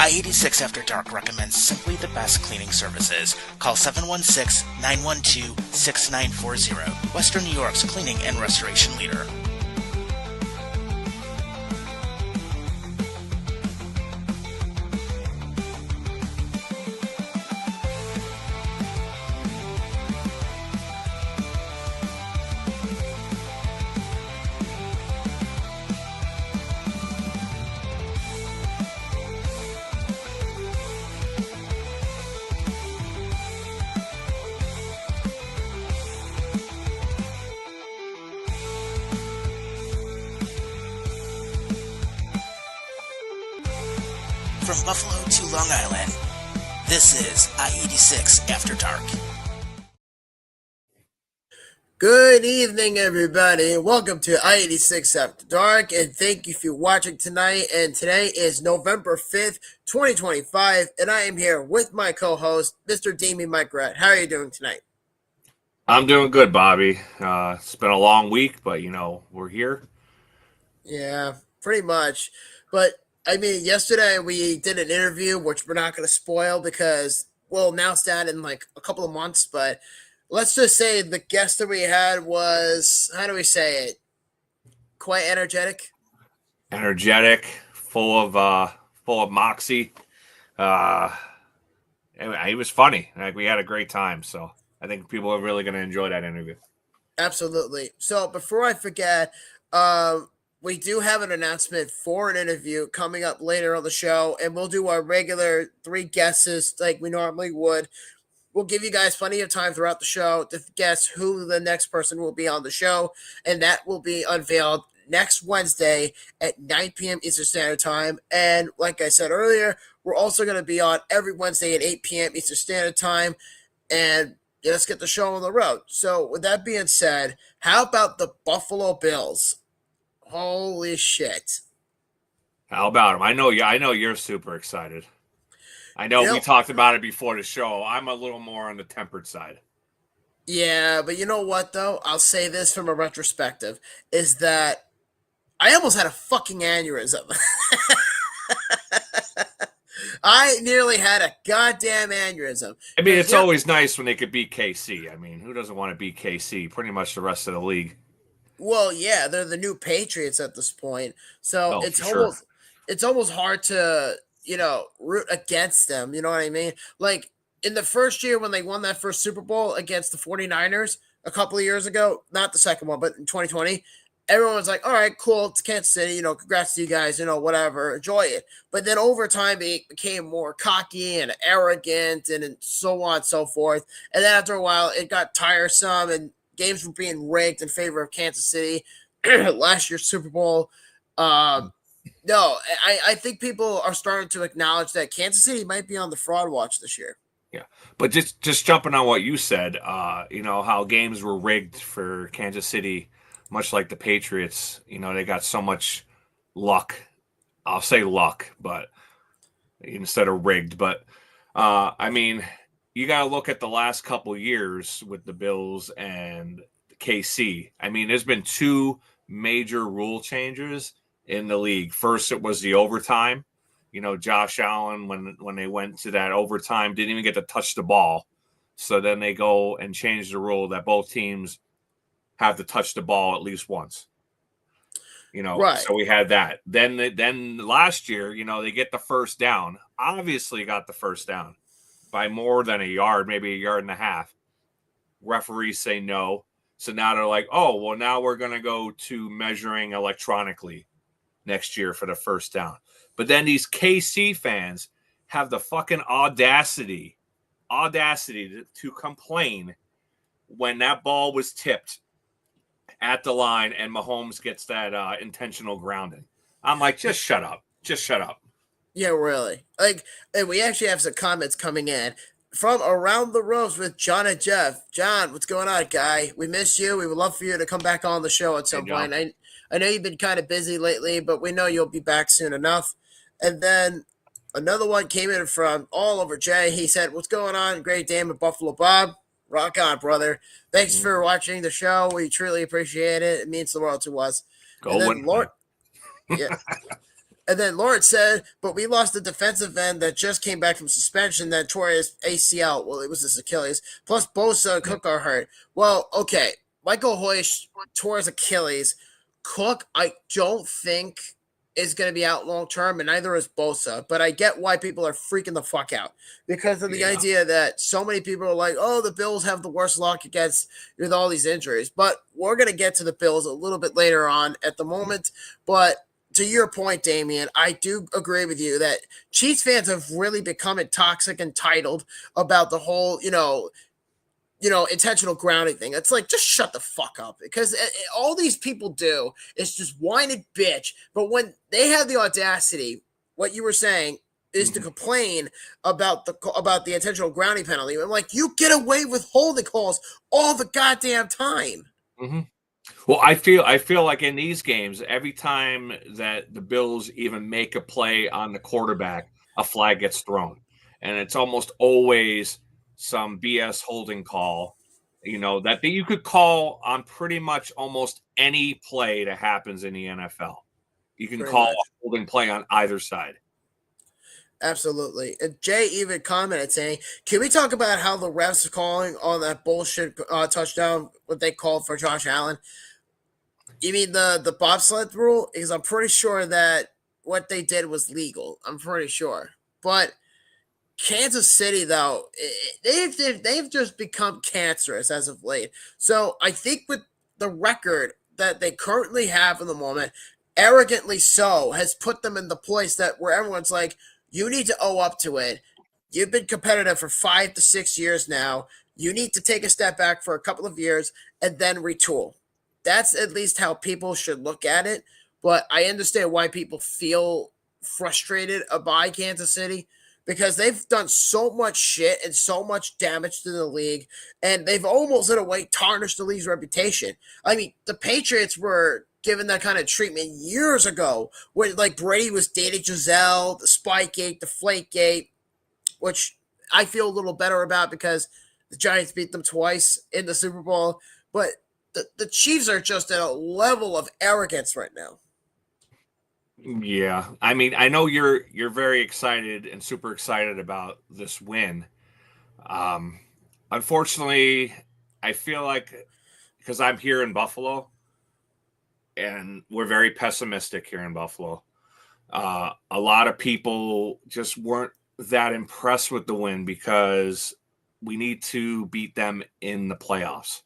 I-86 After Dark recommends simply the best cleaning services. Call 716-912-6940. Western New York's cleaning and restoration leader. From Buffalo to Long Island, this is I-86 After Dark. Good evening, everybody. Welcome to I-86 After Dark, and thank you for watching tonight. And today is November 5th, 2025, and I am here with my co-host, Mr. Damien Mike Rat. How are you doing tonight? I'm doing good, Bobby. It's been a long week, but, we're here. Yeah, pretty much. But I mean, yesterday we did an interview, which we're not going to spoil because we'll announce that in like a couple of months. But let's just say the guest that we had was, how do we say it? Quite energetic. Energetic, full of moxie. Anyway, he was funny. Like, we had a great time. So I think people are really going to enjoy that interview. Absolutely. So before I forget, we do have an announcement for an interview coming up later on the show, and we'll do our regular 3 guesses like we normally would. We'll give you guys plenty of time throughout the show to guess who the next person will be on the show, and that will be unveiled next Wednesday at 9 p.m. Eastern Standard Time. And like I said earlier, we're also going to be on every Wednesday at 8 p.m. Eastern Standard Time, and let's get the show on the road. So with that being said, how about the Buffalo Bills? Holy shit. How about him? I know you're super excited. I know we talked about it before the show. I'm a little more on the tempered side. Yeah, but you know what, though? I'll say this from a retrospective, is that I almost had a fucking aneurysm. I nearly had a goddamn aneurysm. I mean, it's always nice when they could beat KC. I mean, who doesn't want to beat KC? Pretty much the rest of the league. Well, yeah, they're the new Patriots at this point. So it's almost hard to, root against them. You know what I mean? Like in the first year when they won that first Super Bowl against the 49ers a couple of years ago, not the second one, but in 2020, everyone was like, all right, cool, it's Kansas City, congrats to you guys, whatever, enjoy it. But then over time, it became more cocky and arrogant and so on and so forth. And then after a while, it got tiresome and games were being rigged in favor of Kansas City. Last year's Super Bowl. I think people are starting to acknowledge that Kansas City might be on the fraud watch this year. Yeah, but just jumping on what you said, how games were rigged for Kansas City, much like the Patriots. They got so much luck. I'll say luck, but instead of rigged. But you got to look at the last couple years with the Bills and KC. I mean, there's been 2 major rule changes in the league. First, it was the overtime. Josh Allen, when they went to that overtime, didn't even get to touch the ball. So then they go and change the rule that both teams have to touch the ball at least once. Right. So we had that. Then last year, they get the first down. Obviously got the first down by more than a yard, maybe a yard and a half. Referees say no. So now they're like, oh, well, now we're going to go to measuring electronically next year for the first down. But then these KC fans have the fucking audacity to complain when that ball was tipped at the line and Mahomes gets that intentional grounding. I'm like, just shut up. Just shut up. Yeah, really. And we actually have some comments coming in from around the ropes with John and Jeff. John, what's going on, guy? We miss you. We would love for you to come back on the show at some point. I know you've been kind of busy lately, but we know you'll be back soon enough. And then another one came in from all over Jay. He said, what's going on? Great day with Buffalo Bob. Rock on, brother. Thanks for watching the show. We truly appreciate it. It means the world to us. Go win. Yeah. And then Lawrence said, but we lost a defensive end that just came back from suspension that tore his ACL. Well, it was his Achilles. Plus Bosa and Cook are hurt. Well, okay. Michael Hoyt tore his Achilles. Cook, I don't think is going to be out long term, and neither is Bosa. But I get why people are freaking the fuck out because of the idea that so many people are like, oh, the Bills have the worst luck against with all these injuries. But we're going to get to the Bills a little bit later on at the moment. But to your point, Damian, I do agree with you that Chiefs fans have really become toxic and entitled about the whole, intentional grounding thing. It's like, just shut the fuck up because all these people do is just whine and bitch. But when they have the audacity, what you were saying is to complain about the intentional grounding penalty. I'm like, you get away with holding calls all the goddamn time. Mm-hmm. Well, I feel like in these games, every time that the Bills even make a play on the quarterback, a flag gets thrown. And it's almost always some BS holding call, that you could call on pretty much almost any play that happens in the NFL. You can call a holding play on either side. Absolutely. And Jay even commented saying, can we talk about how the refs are calling on that bullshit touchdown, what they called for Josh Allen? You mean the bobsled rule? Because I'm pretty sure that what they did was legal. I'm pretty sure. But Kansas City, though, they've just become cancerous as of late. So I think with the record that they currently have in the moment, arrogantly so, has put them in the place that where everyone's like, you need to owe up to it. You've been competitive for 5 to 6 years now. You need to take a step back for a couple of years and then retool. That's at least how people should look at it. But I understand why people feel frustrated by Kansas City because they've done so much shit and so much damage to the league, and they've almost in a way tarnished the league's reputation. I mean, the Patriots were given that kind of treatment years ago when like Brady was dating Giselle, the Spygate, the Flakegate, which I feel a little better about because the Giants beat them twice in the Super Bowl. But the Chiefs are just at a level of arrogance right now. Yeah. I mean, I know you're very excited and super excited about this win. Unfortunately, I feel like because I'm here in Buffalo and we're very pessimistic here in Buffalo. A lot of people just weren't that impressed with the win because we need to beat them in the playoffs.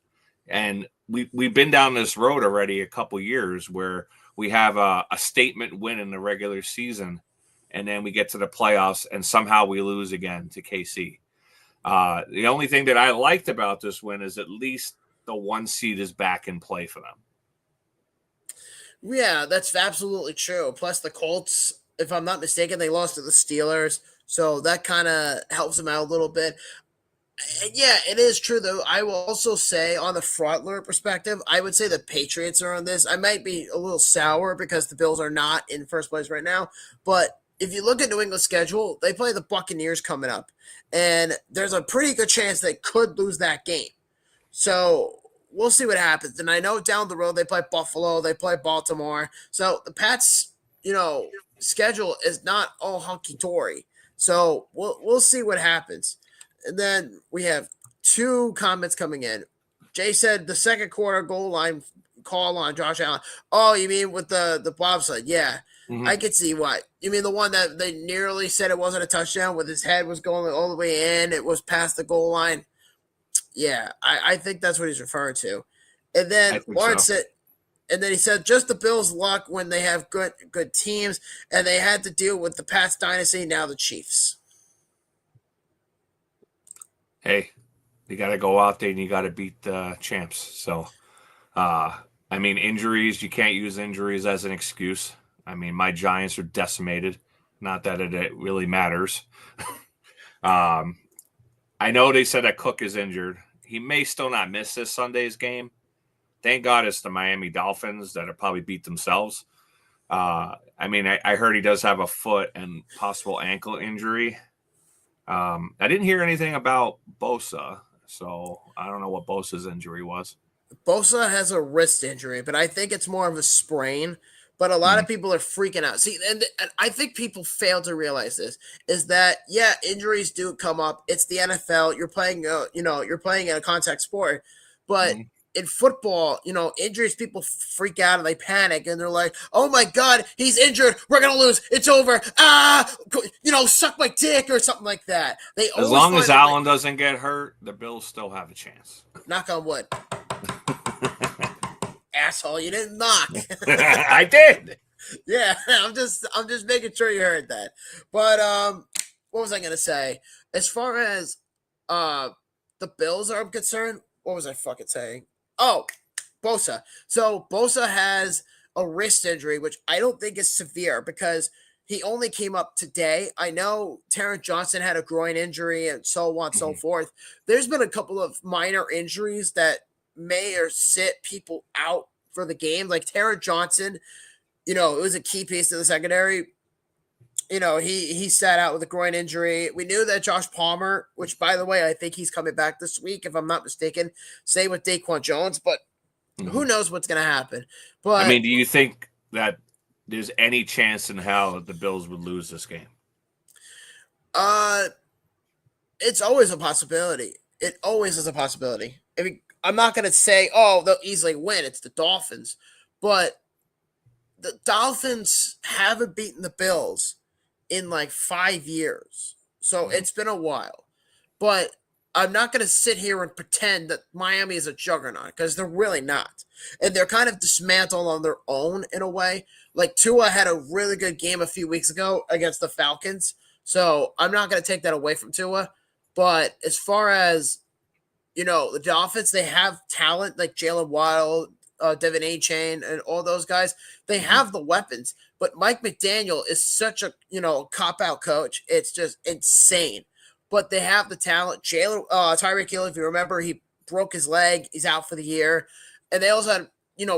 And we've been down this road already a couple years where we have a statement win in the regular season, and then we get to the playoffs, and somehow we lose again to KC. The only thing that I liked about this win is at least the 1 seed is back in play for them. Yeah, that's absolutely true. Plus, the Colts, if I'm not mistaken, they lost to the Steelers, so that kind of helps them out a little bit. Yeah, it is true, though. I will also say, on the fraudulent perspective, I would say the Patriots are on this. I might be a little sour because the Bills are not in first place right now. But if you look at New England's schedule, they play the Buccaneers coming up. And there's a pretty good chance they could lose that game. So we'll see what happens. And I know down the road they play Buffalo, they play Baltimore. So the Pats, schedule is not all hunky-dory. So we'll see what happens. And then we have 2 comments coming in. Jay said the second quarter goal line call on Josh Allen. Oh, you mean with the bobsled? Yeah, I could see what. You mean the one that they nearly said it wasn't a touchdown with his head was going all the way in. It was past the goal line. Yeah, I think that's what he's referring to. And then Lawrence said, and then he said, just the Bills' luck when they have good teams, and they had to deal with the past dynasty, now the Chiefs. Hey, you got to go out there and you got to beat the champs. So, I mean, injuries, you can't use injuries as an excuse. I mean, my Giants are decimated. Not that it really matters. I know they said that Cook is injured. He may still not miss this Sunday's game. Thank God it's the Miami Dolphins that have probably beat themselves. I mean, I heard he does have a foot and possible ankle injury. I didn't hear anything about Bosa, so I don't know what Bosa's injury was. Bosa has a wrist injury, but I think it's more of a sprain. but a lot of people are freaking out. See, and I think people fail to realize this is that, injuries do come up. It's the NFL. You're playing, you're playing in a contact sport, but in football, injuries, people freak out and they panic and they're like, oh my God, he's injured. We're going to lose. It's over. Suck my dick or something like that. As long as Allen doesn't get hurt, the Bills still have a chance. Knock on wood. Asshole, you didn't knock. I did. Yeah, I'm just making sure you heard that. But what was I gonna say? As far as the Bills are concerned, what was I fucking saying? Oh, Bosa. So Bosa has a wrist injury, which I don't think is severe because he only came up today. I know Terrence Johnson had a groin injury and so on and so forth. There's been a couple of minor injuries that may or sit people out for the game. Like Terrence Johnson, it was a key piece to the secondary. He sat out with a groin injury. We knew that Josh Palmer, which by the way, I think he's coming back this week, if I'm not mistaken. Same with Daquan Jones, but who knows what's going to happen. But I mean, do you think that there's any chance in hell that the Bills would lose this game? It's always a possibility. It always is a possibility. I mean, I'm not going to say, oh, they'll easily win. It's the Dolphins. But the Dolphins haven't beaten the Bills in like 5 years. So it's been a while. But I'm not going to sit here and pretend that Miami is a juggernaut because they're really not. And they're kind of dismantled on their own in a way. Like Tua had a really good game a few weeks ago against the Falcons. So I'm not going to take that away from Tua. But as far as, the Dolphins, they have talent like Jalen Waddle, Devin A-Chain, and all those guys. They have the weapons. But Mike McDaniel is such a, cop-out coach. It's just insane. But they have the talent. Tyreek Hill, if you remember, he broke his leg. He's out for the year. And they also had,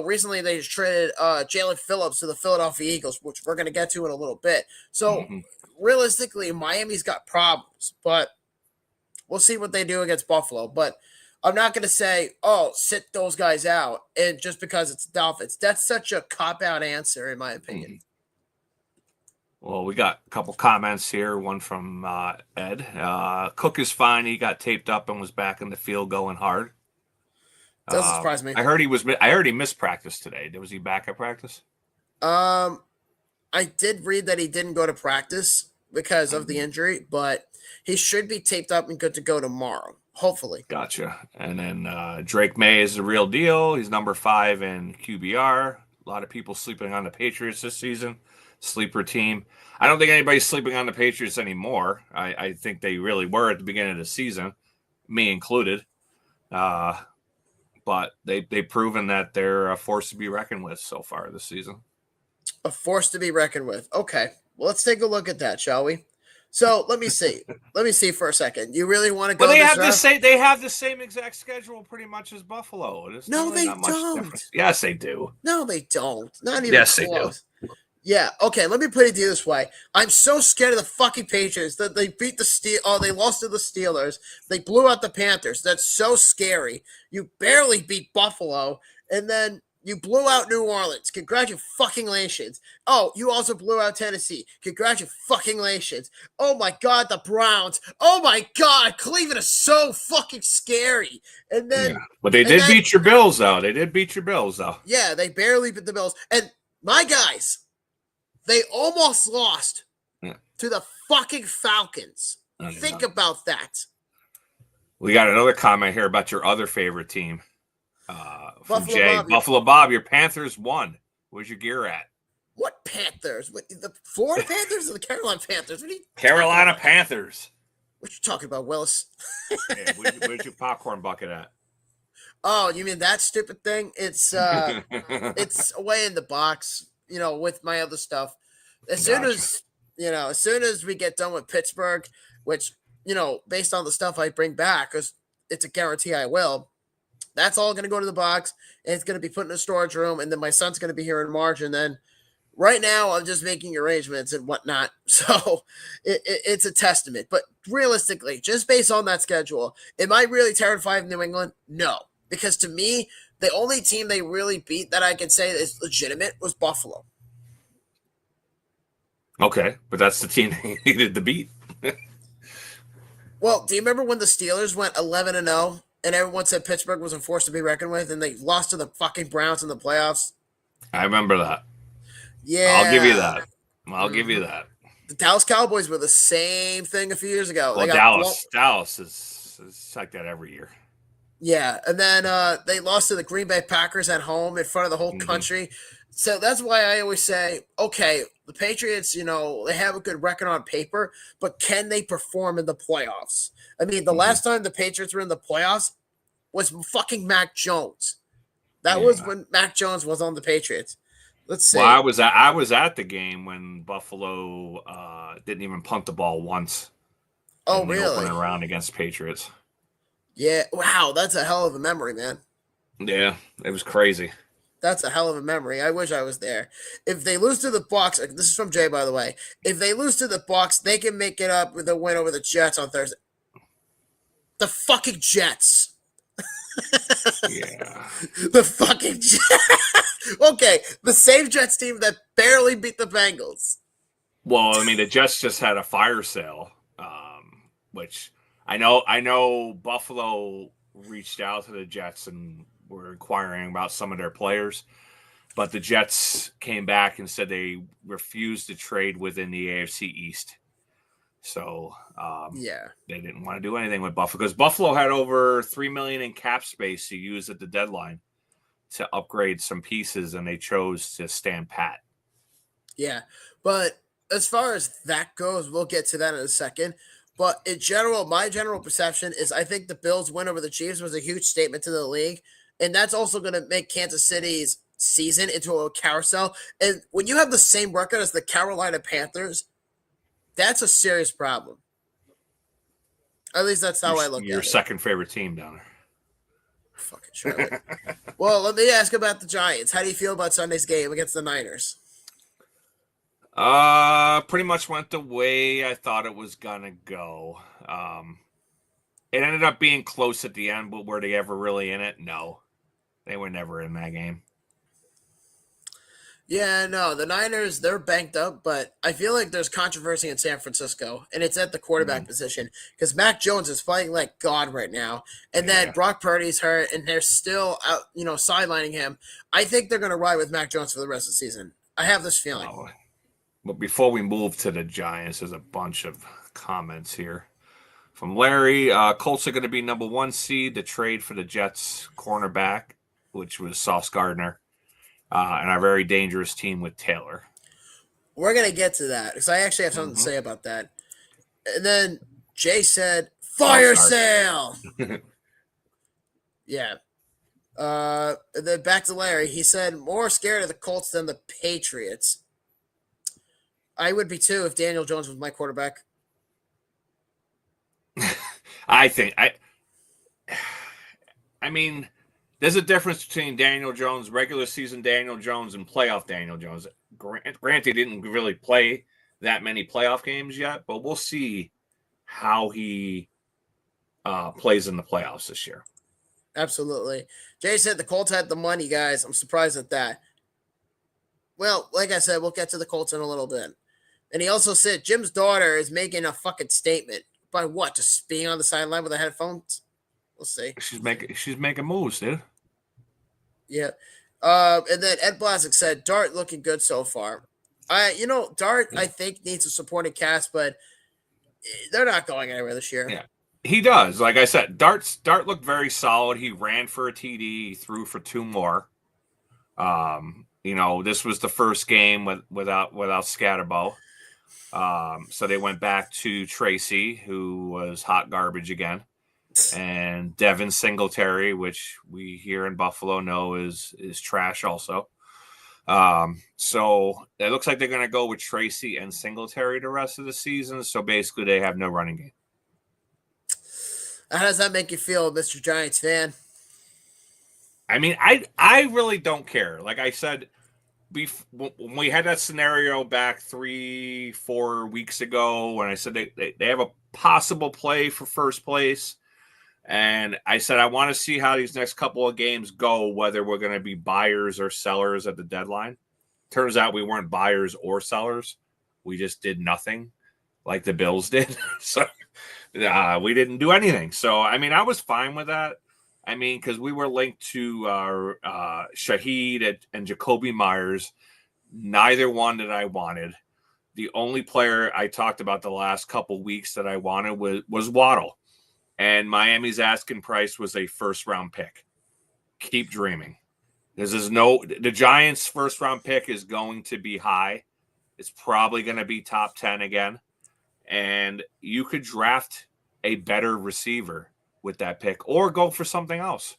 recently they just traded Jalen Phillips to the Philadelphia Eagles, which we're going to get to in a little bit. So realistically, Miami's got problems. But we'll see what they do against Buffalo. But I'm not going to say, oh, sit those guys out, and just because it's Dolphins. That's such a cop-out answer, in my opinion. Well, we got a couple comments here. One from Ed. Cook is fine. He got taped up and was back in the field going hard. Doesn't surprise me. I heard he missed practice today. Was he back at practice? I did read that he didn't go to practice because of the injury, but he should be taped up and good to go tomorrow. Hopefully. Gotcha. And then Drake May is the real deal. He's number 5 in QBR. A lot of people sleeping on the Patriots this season. Sleeper team. I don't think anybody's sleeping on the Patriots anymore. I think they really were at the beginning of the season, me included. But they've proven that they're a force to be reckoned with so far this season. A force to be reckoned with. Okay. Well, let's take a look at that, shall we? So let me see. Let me see for a second. You really want to go? Well, they have the same exact schedule pretty much as Buffalo. No, they don't. Yes, they do. No, they don't. Not even yes, close. They do. Yeah. Okay. Let me put it to you this way. I'm so scared of the fucking Patriots that they beat they lost to the Steelers. They blew out the Panthers. That's so scary. You barely beat Buffalo, and then you blew out New Orleans. Congratulations. Oh, you also blew out Tennessee. Congratulations. Oh my God, the Browns. Oh my God, Cleveland is so fucking scary. And then, but they did beat your Bills, though. Yeah, they barely beat the Bills. And my guys, they almost lost to the fucking Falcons. Think about that. We got another comment here about your other favorite team. From Jay. Buffalo Bob, your Panthers won. Where's your gear at? What Panthers? The Florida Panthers or the Carolina Panthers? Carolina Panthers. What you talking about, Willis? Hey, where's your popcorn bucket at? Oh, you mean that stupid thing? It's it's away in the box, with my other stuff. As soon as we get done with Pittsburgh, which, based on the stuff I bring back, because it's a guarantee I will. That's all going to go to the box, and it's going to be put in a storage room, and then my son's going to be here in March, and then right now I'm just making arrangements and whatnot. So it's a testament. But realistically, just based on that schedule, am I really terrified of New England? No, because to me, the only team they really beat that I can say is legitimate was Buffalo. Okay, but that's the team they needed to beat. Well, do you remember when the Steelers went 11-0 and everyone said Pittsburgh was a force to be reckoned with, and they lost to the fucking Browns in the playoffs? I remember that. I'll give you Yeah. that. I'll give you that. The Dallas Cowboys were the same thing a few years ago. Well, Dallas is like that every year. Yeah, and then they lost to the Green Bay Packers at home in front of the whole country. So that's why I always say, okay, the Patriots, they have a good record on paper, but can they perform in the playoffs? I mean, the last time the Patriots were in the playoffs was fucking Mac Jones. That was when Mac Jones was on the Patriots. Let's see. Well, I was at the game when Buffalo didn't even punt the ball once. Oh, really? Opening round against Patriots. Yeah. Wow, that's a hell of a memory, man. Yeah, it was crazy. That's a hell of a memory. I wish I was there. If they lose to the Bucs, this is from Jay, by the way. If they lose to the Bucs, they can make it up with a win over the Jets on Thursday. The fucking Jets. Yeah. The fucking Jets. Okay, the same Jets team that barely beat the Bengals. Well, I mean, the Jets just had a fire sale, which I know Buffalo reached out to the Jets and were inquiring about some of their players, but the Jets came back and said they refused to trade within the AFC East. So they didn't want to do anything with Buffalo because Buffalo had over $3 million in cap space to use at the deadline to upgrade some pieces, and they chose to stand pat. Yeah, but as far as that goes, we'll get to that in a second. But in general, my general perception is I think the Bills' win over the Chiefs was a huge statement to the league. And that's also going to make Kansas City's season into a carousel. And when you have the same record as the Carolina Panthers, that's a serious problem. At least that's how I look at it. Your second favorite team down there. Fucking Charlotte. Well, let me ask about the Giants. How do you feel about Sunday's game against the Niners? Pretty much went the way I thought it was going to go. It ended up being close at the end, but were they ever really in it? No. They were never in that game. Yeah, no, the Niners, they're banked up, but I feel like there's controversy in San Francisco, and it's at the quarterback position because Mac Jones is fighting like God right now, and then Brock Purdy's hurt, and they're still out, sidelining him. I think they're going to ride with Mac Jones for the rest of the season. I have this feeling. Oh, but before we move to the Giants, there's a bunch of comments here. From Larry, Colts are going to be number 1 seed to trade for the Jets cornerback, which was Sauce Gardner, and our very dangerous team with Taylor. We're going to get to that because I actually have something to say about that. And then Jay said, fire sale. Yeah. And then back to Larry. He said, more scared of the Colts than the Patriots. I would be too if Daniel Jones was my quarterback. I mean, there's a difference between Daniel Jones, regular season Daniel Jones, and playoff Daniel Jones. Granted, he didn't really play that many playoff games yet, but we'll see how he plays in the playoffs this year. Absolutely. Jay said the Colts had the money, guys. I'm surprised at that. Well, like I said, we'll get to the Colts in a little bit. And he also said Jim's daughter is making a fucking statement. By what? Just being on the sideline with the headphones? We'll see. She's making moves, dude. Yeah. And then Ed Blazek said Dart looking good so far. Dart I think needs a supporting cast, but they're not going anywhere this year. Yeah. He does. Like I said, Dart looked very solid. He ran for a TD. He threw for 2 more. This was the first game without Scatterbo. So they went back to Tracy, who was hot garbage again, and Devin Singletary, which we here in Buffalo know is trash also. So it looks like they're going to go with Tracy and Singletary the rest of the season. So basically they have no running game. How does that make you feel, Mr. Giants fan? I mean, I really don't care. Like I said, when we had that scenario back 3-4 weeks ago, when I said they have a possible play for first place, and I said I want to see how these next couple of games go, whether we're going to be buyers or sellers at the deadline. Turns out we weren't buyers or sellers. We just did nothing like the Bills did. So we didn't do anything. So, I mean, I was fine with that. I mean, because we were linked to Shaheed and Jacoby Myers. Neither one that I wanted. The only player I talked about the last couple weeks that I wanted was Waddle. And Miami's asking price was a first-round pick. Keep dreaming. The Giants' first-round pick is going to be high. It's probably going to be top 10 again. And you could draft a better receiver with that pick or go for something else.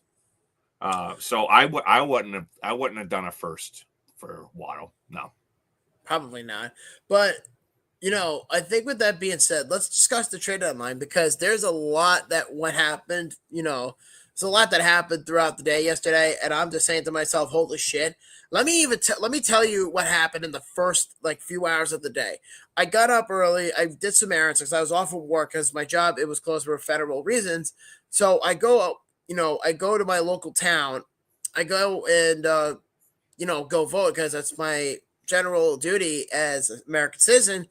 So I wouldn't have done a first for Waddle. No. Probably not. But, I think with that being said, let's discuss the trade deadline because there's a lot that happened, there's a lot that happened throughout the day yesterday, and I'm just saying to myself, holy shit. Let me tell you what happened in the first few hours of the day. I got up early. I did some errands because I was off of work because my job, it was closed for federal reasons. So I go, I go to my local town. I go and, go vote because that's my general duty as an American citizen.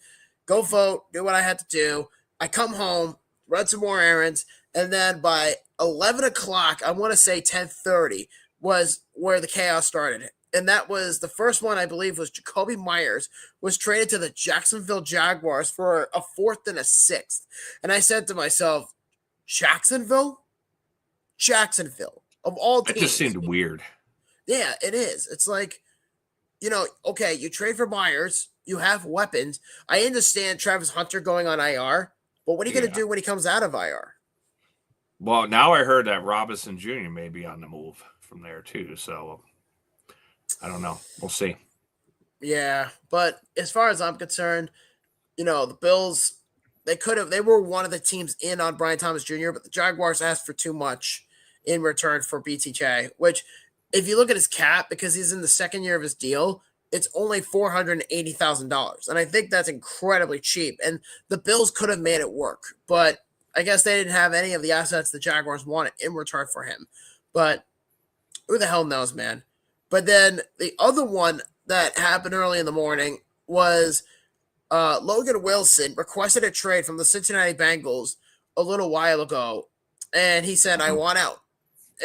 Go vote, do what I had to do. I come home, run some more errands, and then by 11 o'clock, I want to say 10:30 was where the chaos started. And that was the first one, I believe, was Jacoby Myers was traded to the Jacksonville Jaguars for a 4th and a 6th. And I said to myself, Jacksonville, of all teams. It just seemed weird. Yeah, it is. It's like, okay, you trade for Myers. You have weapons. I understand Travis Hunter going on IR, but what are you going to do when he comes out of IR? Well, now I heard that Robinson Jr. may be on the move from there too. So I don't know. We'll see. Yeah, but as far as I'm concerned, the Bills, they were one of the teams in on Brian Thomas Jr., but the Jaguars asked for too much in return for BTJ, which if you look at his cap, because he's in the second year of his deal, it's only $480,000. And I think that's incredibly cheap. And the Bills could have made it work, but I guess they didn't have any of the assets the Jaguars wanted in return for him. But who the hell knows, man? But then the other one that happened early in the morning was Logan Wilson requested a trade from the Cincinnati Bengals a little while ago. And he said, I want out.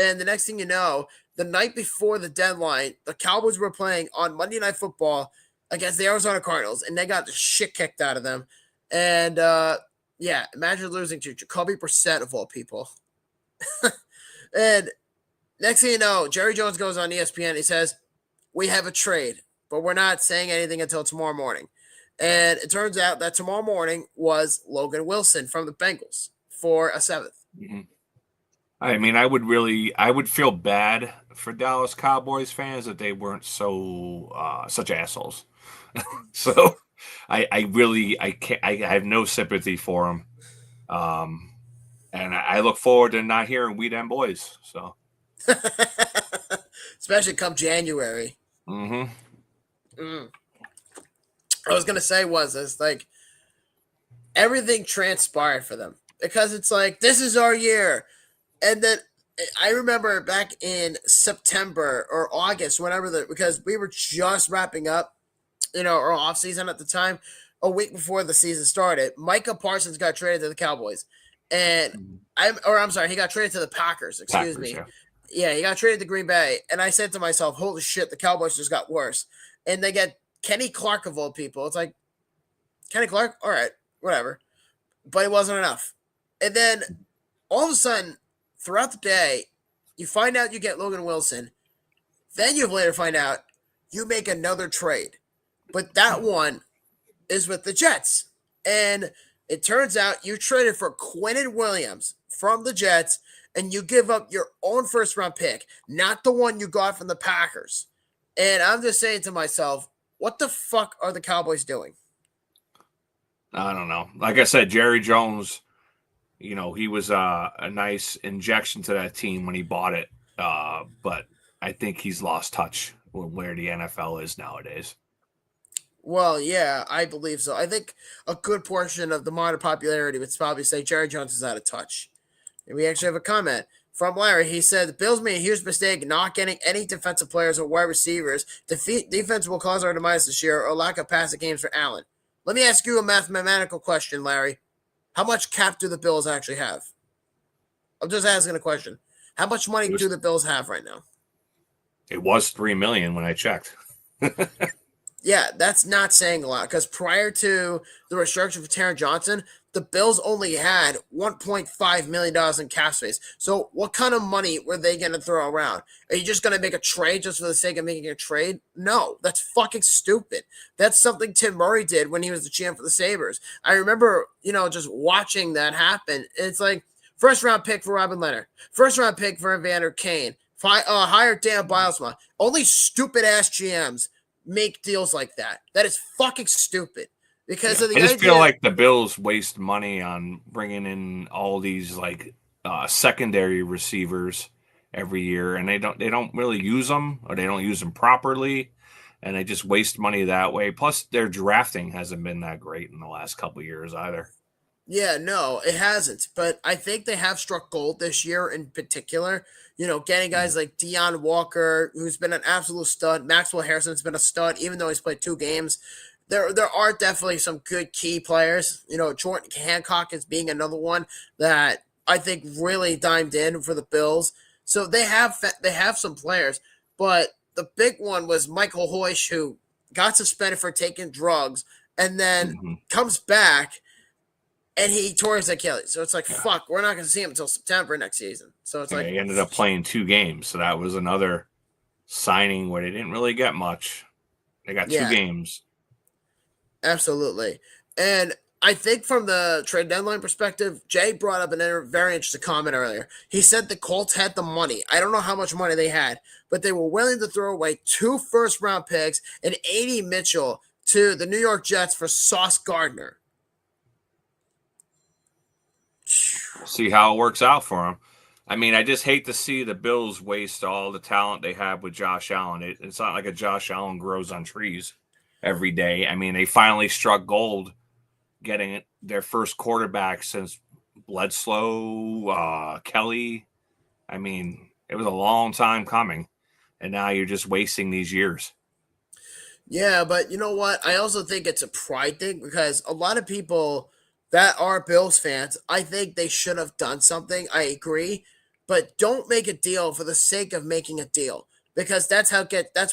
And the next thing you know, the night before the deadline, the Cowboys were playing on Monday Night Football against the Arizona Cardinals, and they got the shit kicked out of them. And, imagine losing to Jacoby Brissett of all people. And next thing you know, Jerry Jones goes on ESPN. He says, we have a trade, but we're not saying anything until tomorrow morning. And it turns out that tomorrow morning was Logan Wilson from the Bengals for a 7th. Mm-hmm. I mean, I would feel bad for Dallas Cowboys fans that they weren't such assholes. So I have no sympathy for them. And I look forward to not hearing "We Them Boys." So, especially come January. Mm-hmm. I was gonna say it's like everything transpired for them because it's like this is our year. And then I remember back in September or August, because we were just wrapping up, our off season at the time, a week before the season started. Micah Parsons got traded to the Cowboys, and he got traded to the Packers. Excuse me. Yeah, he got traded to Green Bay, and I said to myself, "Holy shit, the Cowboys just got worse." And they get Kenny Clark of all people. It's like Kenny Clark, all right, whatever, but it wasn't enough. And then all of a sudden, throughout the day, you find out you get Logan Wilson. Then you later find out you make another trade. But that one is with the Jets. And it turns out you traded for Quinnen Williams from the Jets, and you give up your own first-round pick, not the one you got from the Packers. And I'm just saying to myself, what the fuck are the Cowboys doing? I don't know. Like I said, Jerry Jones, he was a nice injection to that team when he bought it. But I think he's lost touch with where the NFL is nowadays. Well, yeah, I believe so. I think a good portion of the modern popularity would probably say Jerry Jones is out of touch. And we actually have a comment from Larry. He said, the Bills made a huge mistake not getting any defensive players or wide receivers. Defense will cause our demise this year or lack of passing games for Allen. Let me ask you a mathematical question, Larry. How much cap do the Bills actually have? I'm just asking a question. How much money do the Bills have right now? It was $3 million when I checked. Yeah, that's not saying a lot because prior to the restructure for Taron Johnson, the Bills only had $1.5 million in cap space. So what kind of money were they going to throw around? Are you just going to make a trade just for the sake of making a trade? No, that's fucking stupid. That's something Tim Murray did when he was the champ for the Sabres. I remember, just watching that happen. It's like first round pick for Robin Leonard, first round pick for Evander Kane, hire Dan Bilesma. Only stupid ass GMs make deals like that. That is fucking stupid. Because of the I just feel like the Bills waste money on bringing in all these secondary receivers every year, and they don't really use them, or they don't use them properly, and they just waste money that way. Plus, their drafting hasn't been that great in the last couple of years either. Yeah, no, it hasn't. But I think they have struck gold this year in particular. Getting guys like Deion Walker, who's been an absolute stud. Maxwell Harrison's been a stud, even though he's played 2 games. There are definitely some good key players. Jordan Hancock is being another one that I think really dimed in for the Bills. So they have some players, but the big one was Michael Hoysh, who got suspended for taking drugs and then comes back and he tore his Achilles. So it's like, fuck, we're not going to see him until September next season. So it's like he ended up playing 2 games. So that was another signing where they didn't really get much. They got 2 games. Absolutely. And I think from the trade deadline perspective, Jay brought up a very interesting comment earlier. He said the Colts had the money. I don't know how much money they had, but they were willing to throw away 2 first-round picks and A.D. Mitchell to the New York Jets for Sauce Gardner. See how it works out for them. I mean, I just hate to see the Bills waste all the talent they have with Josh Allen. It's not like a Josh Allen grows on trees every day. I mean, they finally struck gold getting their first quarterback since Bledsoe, Kelly. I mean, it was a long time coming, and now you're just wasting these years. Yeah, but you know what? I also think it's a pride thing because a lot of people that are Bills fans, I think they should have done something. I agree, but don't make a deal for the sake of making a deal because that's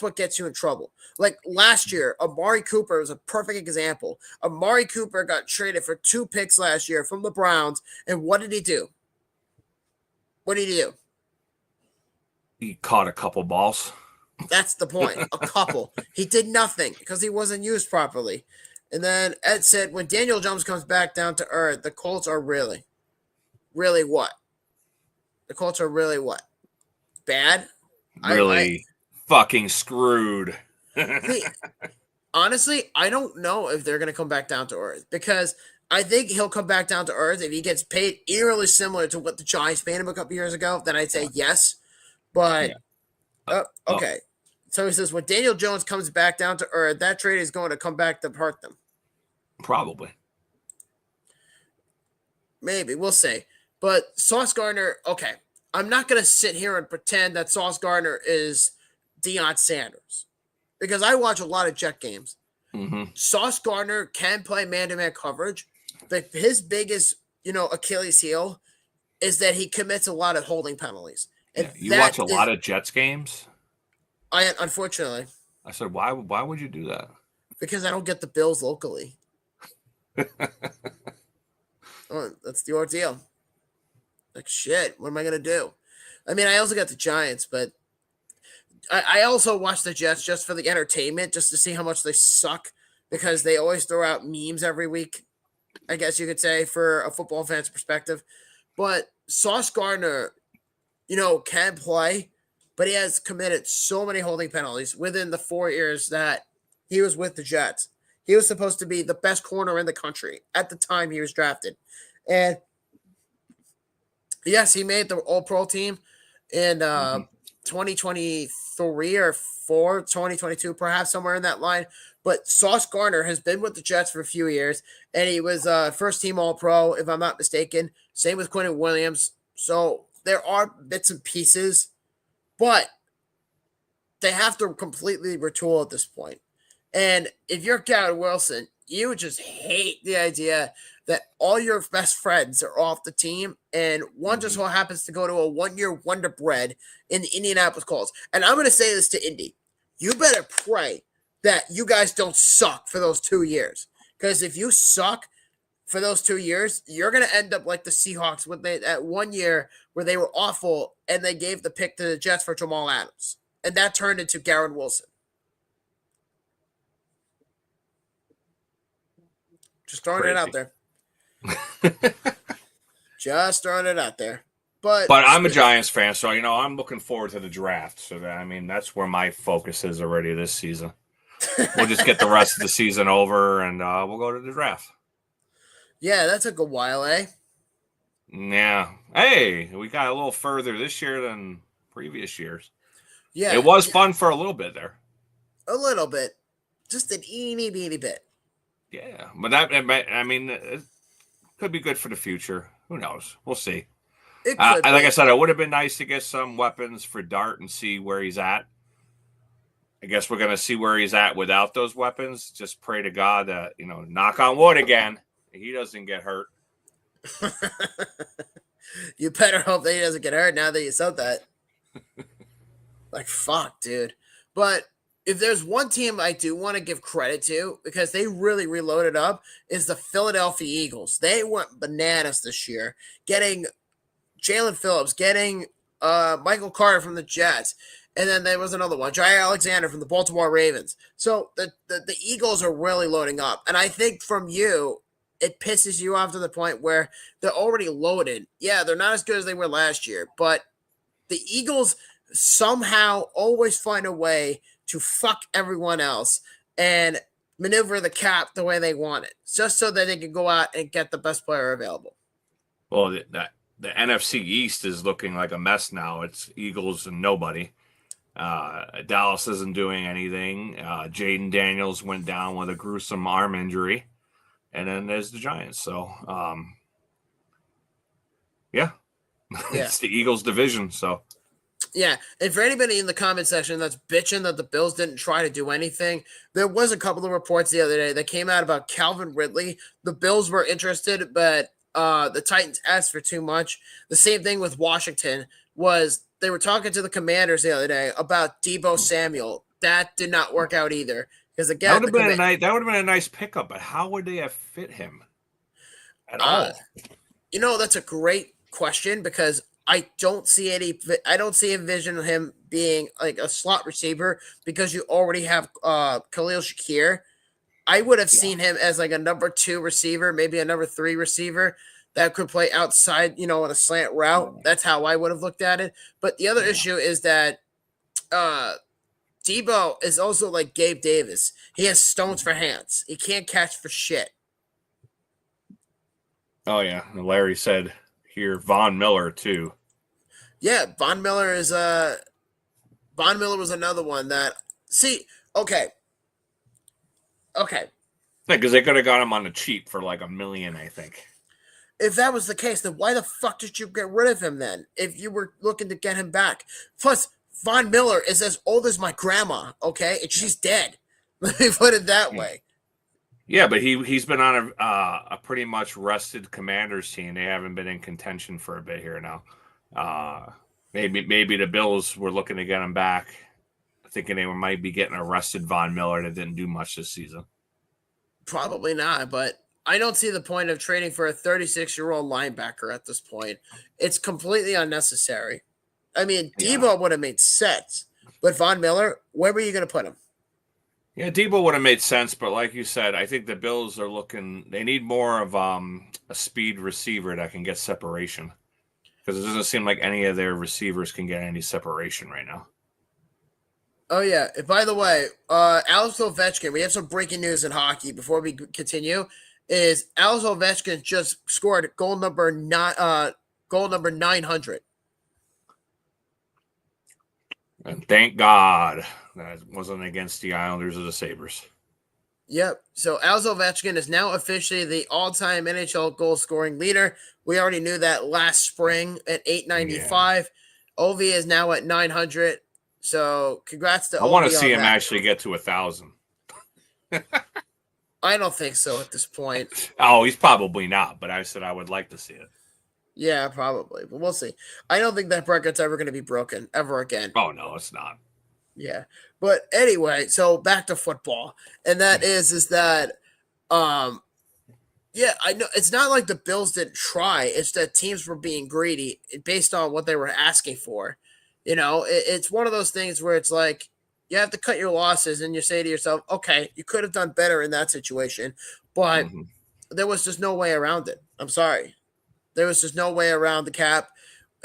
what gets you in trouble. Like last year, Amari Cooper was a perfect example. Amari Cooper got traded for 2 picks last year from the Browns, and what did he do? He caught a couple balls. That's the point. A couple. He did nothing because he wasn't used properly. And then Ed said, when Daniel Jones comes back down to earth, the Colts are really what? The Colts are really what? Bad? Really fucking screwed. Honestly, I don't know if they're going to come back down to earth because I think he'll come back down to earth if he gets paid eerily similar to what the Giants paid him a couple years ago. Then I'd say yes. But, okay. So he says, when Daniel Jones comes back down to earth, that trade is going to come back to hurt them. Probably. Maybe. We'll see. But Sauce Gardner, okay. I'm not going to sit here and pretend that Sauce Gardner is Deion Sanders because I watch a lot of Jet games. Sauce Gardner can play man-to-man coverage, but his biggest, Achilles heel is that he commits a lot of holding penalties. And you watch a lot of Jets games? Unfortunately. I said, why would you do that? Because I don't get the Bills locally. That's the ordeal. Like, shit, what am I going to do? I mean, I also got the Giants, but I also watch the Jets just for the entertainment, just to see how much they suck, because they always throw out memes every week, I guess you could say, for a football fan's perspective. But Sauce Gardner, can play, but he has committed so many holding penalties within the 4 years that he was with the Jets. He was supposed to be the best corner in the country at the time he was drafted. And yes, he made the All-Pro team in 2023 or 2022, perhaps somewhere in that line. But Sauce Gardner has been with the Jets for a few years, and he was first-team All-Pro, if I'm not mistaken. Same with Quentin Williams. So there are bits and pieces, but they have to completely retool at this point. And if you're Garrett Wilson, you just hate the idea that all your best friends are off the team, and one just so happens to go to a 1-year wonder bread in the Indianapolis Colts. And I'm going to say this to Indy. You better pray that you guys don't suck for those 2 years. Because if you suck for those 2 years, you're going to end up like the Seahawks when they at 1 year where they were awful and they gave the pick to the Jets for Jamal Adams. And that turned into Garrett Wilson. Just throwing it out there. Just throwing it out there. But I'm a Giants fan, so I'm looking forward to the draft. So that's where my focus is already this season. We'll just get the rest of the season over, and we'll go to the draft. Yeah, that took a while, eh? Yeah. Hey, we got a little further this year than previous years. Yeah, it was fun for a little bit there. A little bit, just an eeny beeny bit. Yeah, but it could be good for the future. Who knows? We'll see. Like I said, it would have been nice to get some weapons for Dart and see where he's at. I guess we're going to see where he's at without those weapons. Just pray to God that, knock on wood again, he doesn't get hurt. You better hope that he doesn't get hurt now that you said that. Like, fuck, dude. But if there's one team I do want to give credit to, because they really reloaded up, is the Philadelphia Eagles. They went bananas this year, getting Jalen Phillips, getting Michael Carter from the Jets, and then there was another one, Jair Alexander from the Baltimore Ravens. So the Eagles are really loading up. And I think from you, it pisses you off to the point where they're already loaded. Yeah, they're not as good as they were last year, but the Eagles somehow always find a way to fuck everyone else and maneuver the cap the way they want it, just so that they can go out and get the best player available. Well, the NFC East is looking like a mess now. It's Eagles and nobody. Dallas isn't doing anything. Jaden Daniels went down with a gruesome arm injury. And then there's the Giants. So, yeah. It's the Eagles division, so. Yeah, and for anybody in the comment section that's bitching that the Bills didn't try to do anything, there was a couple of reports the other day that came out about Calvin Ridley. The Bills were interested, but the Titans asked for too much. The same thing with Washington was they were talking to the Commanders the other day about Deebo Samuel. That did not work out either. Because again, that would have been a nice pickup, but how would they have fit him at all? That's a great question because I don't see a vision of him being like a slot receiver because you already have Khalil Shakir. I would have seen him as like a number 2 receiver, maybe a number 3 receiver that could play outside, on a slant route. That's how I would have looked at it. But the other issue is that Deebo is also like Gabe Davis. He has stones for hands. He can't catch for shit. Oh, yeah. And Larry said here, Von Miller, too. Yeah, Von Miller was another one that okay. Yeah, because they could have got him on the cheap for like $1 million, I think. If that was the case, then why the fuck did you get rid of him then? If you were looking to get him back. Plus, Von Miller is as old as my grandma, okay? And she's dead. Let me put it that way. Yeah, but he's been on a pretty much rested Commanders team. They haven't been in contention for a bit here now. Maybe the Bills were looking to get him back, thinking they might be getting arrested Von Miller that didn't do much this season. Probably not, but I don't see the point of trading for a 36-year-old linebacker at this point. It's completely unnecessary. I mean, Deebo would have made sense, but Von Miller, where were you going to put him? Yeah, Deebo would have made sense, but like you said, I think the Bills are they need more of a speed receiver that can get separation. Because it doesn't seem like any of their receivers can get any separation right now. Oh, yeah. And by the way, Alex Ovechkin, we have some breaking news in hockey before we continue, is Alex Ovechkin just scored goal number 900. And thank God that wasn't against the Islanders or the Sabres. Yep. So Alex Ovechkin is now officially the all-time NHL goal-scoring leader. We already knew that last spring at 895. Yeah. Ovi is now at 900. So congrats to Ovi. I want to see him actually get to 1,000. I don't think so at this point. Oh, he's probably not, but I said I would like to see it. Yeah, probably, but we'll see. I don't think that record's ever going to be broken ever again. Oh no, it's not. Yeah, but anyway, so back to football, and that is that, yeah, I know it's not like the Bills didn't try. It's that teams were being greedy based on what they were asking for. It's one of those things where it's like you have to cut your losses, and you say to yourself, "Okay, you could have done better in that situation," but there was just no way around it. I'm sorry. There was just no way around the cap.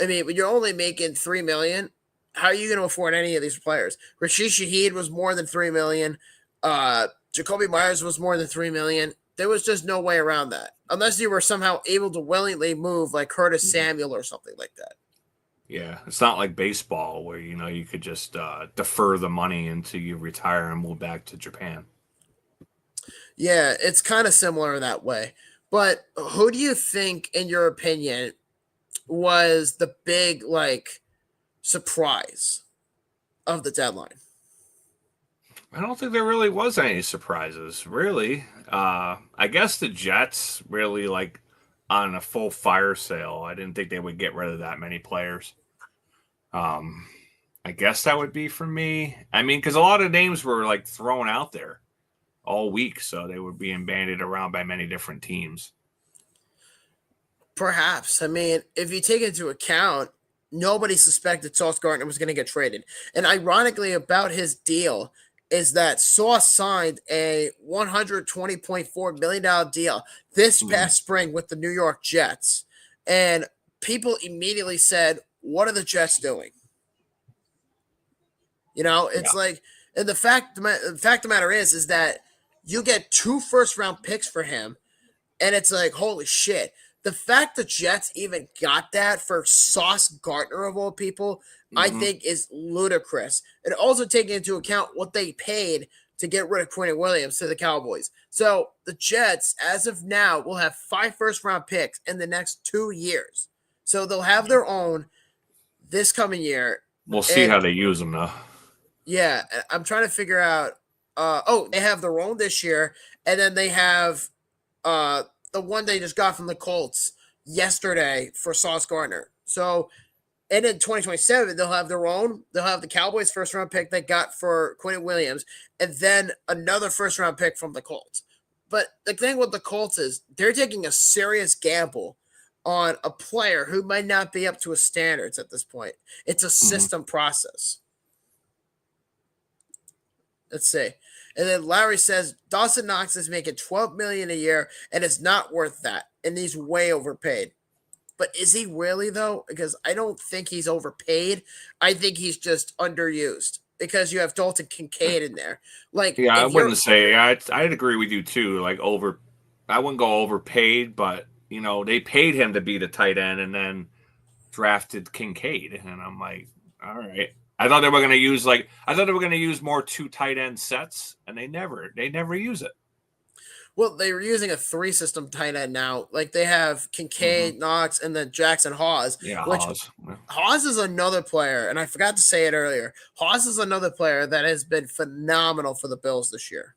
I mean, when you're only making $3 million, how are you going to afford any of these players? Rashid Shaheed was more than $3 million. Jacoby Myers was more than $3 million. There was just no way around that, unless you were somehow able to willingly move like Curtis Samuel or something like that. Yeah, it's not like baseball where you could just defer the money until you retire and move back to Japan. Yeah, it's kind of similar that way. But who do you think, in your opinion, was the big surprise of the deadline? I don't think there really was any surprises, really. I guess the Jets really on a full fire sale. I didn't think they would get rid of that many players. I guess that would be for me. I mean, because a lot of names were thrown out there all week, so they were being bandied around by many different teams. Perhaps. I mean, if you take into account, nobody suspected Sauce Gardner was going to get traded. And ironically about his deal is that Sauce signed a $120.4 million deal this past spring with the New York Jets. And people immediately said, what are the Jets doing? It's like, and the fact of the matter is that you get 2 first-round picks for him, and it's like, holy shit. The fact the Jets even got that for Sauce Gardner, of all people, I think is ludicrous. And also taking into account what they paid to get rid of Quinn Williams to the Cowboys. So the Jets, as of now, will have 5 first-round picks in the next 2 years. So they'll have their own this coming year. We'll see how they use them, though. Yeah, I'm trying to figure out. They have their own this year, and then they have the one they just got from the Colts yesterday for Sauce Gardner. So, and in 2027, they'll have their own. They'll have the Cowboys' first-round pick they got for Quinn Williams, and then another first-round pick from the Colts. But the thing with the Colts is they're taking a serious gamble on a player who might not be up to his standards at this point. It's a system process. Let's see. And then Larry says Dawson Knox is making $12 million a year and it's not worth that. And he's way overpaid. But is he really, though? Because I don't think he's overpaid. I think he's just underused because you have Dalton Kincaid in there. I wouldn't say. I'd agree with you too. I wouldn't go overpaid, but they paid him to be the tight end and then drafted Kincaid, and I'm like, all right. I thought they were going to use more 2 tight end sets, and they never use it. Well, they were using a 3-system tight end now. They have Kincaid, Knox, and then Jackson Hawes. Yeah, Hawes. Hawes is another player, and I forgot to say it earlier. Hawes is another player that has been phenomenal for the Bills this year.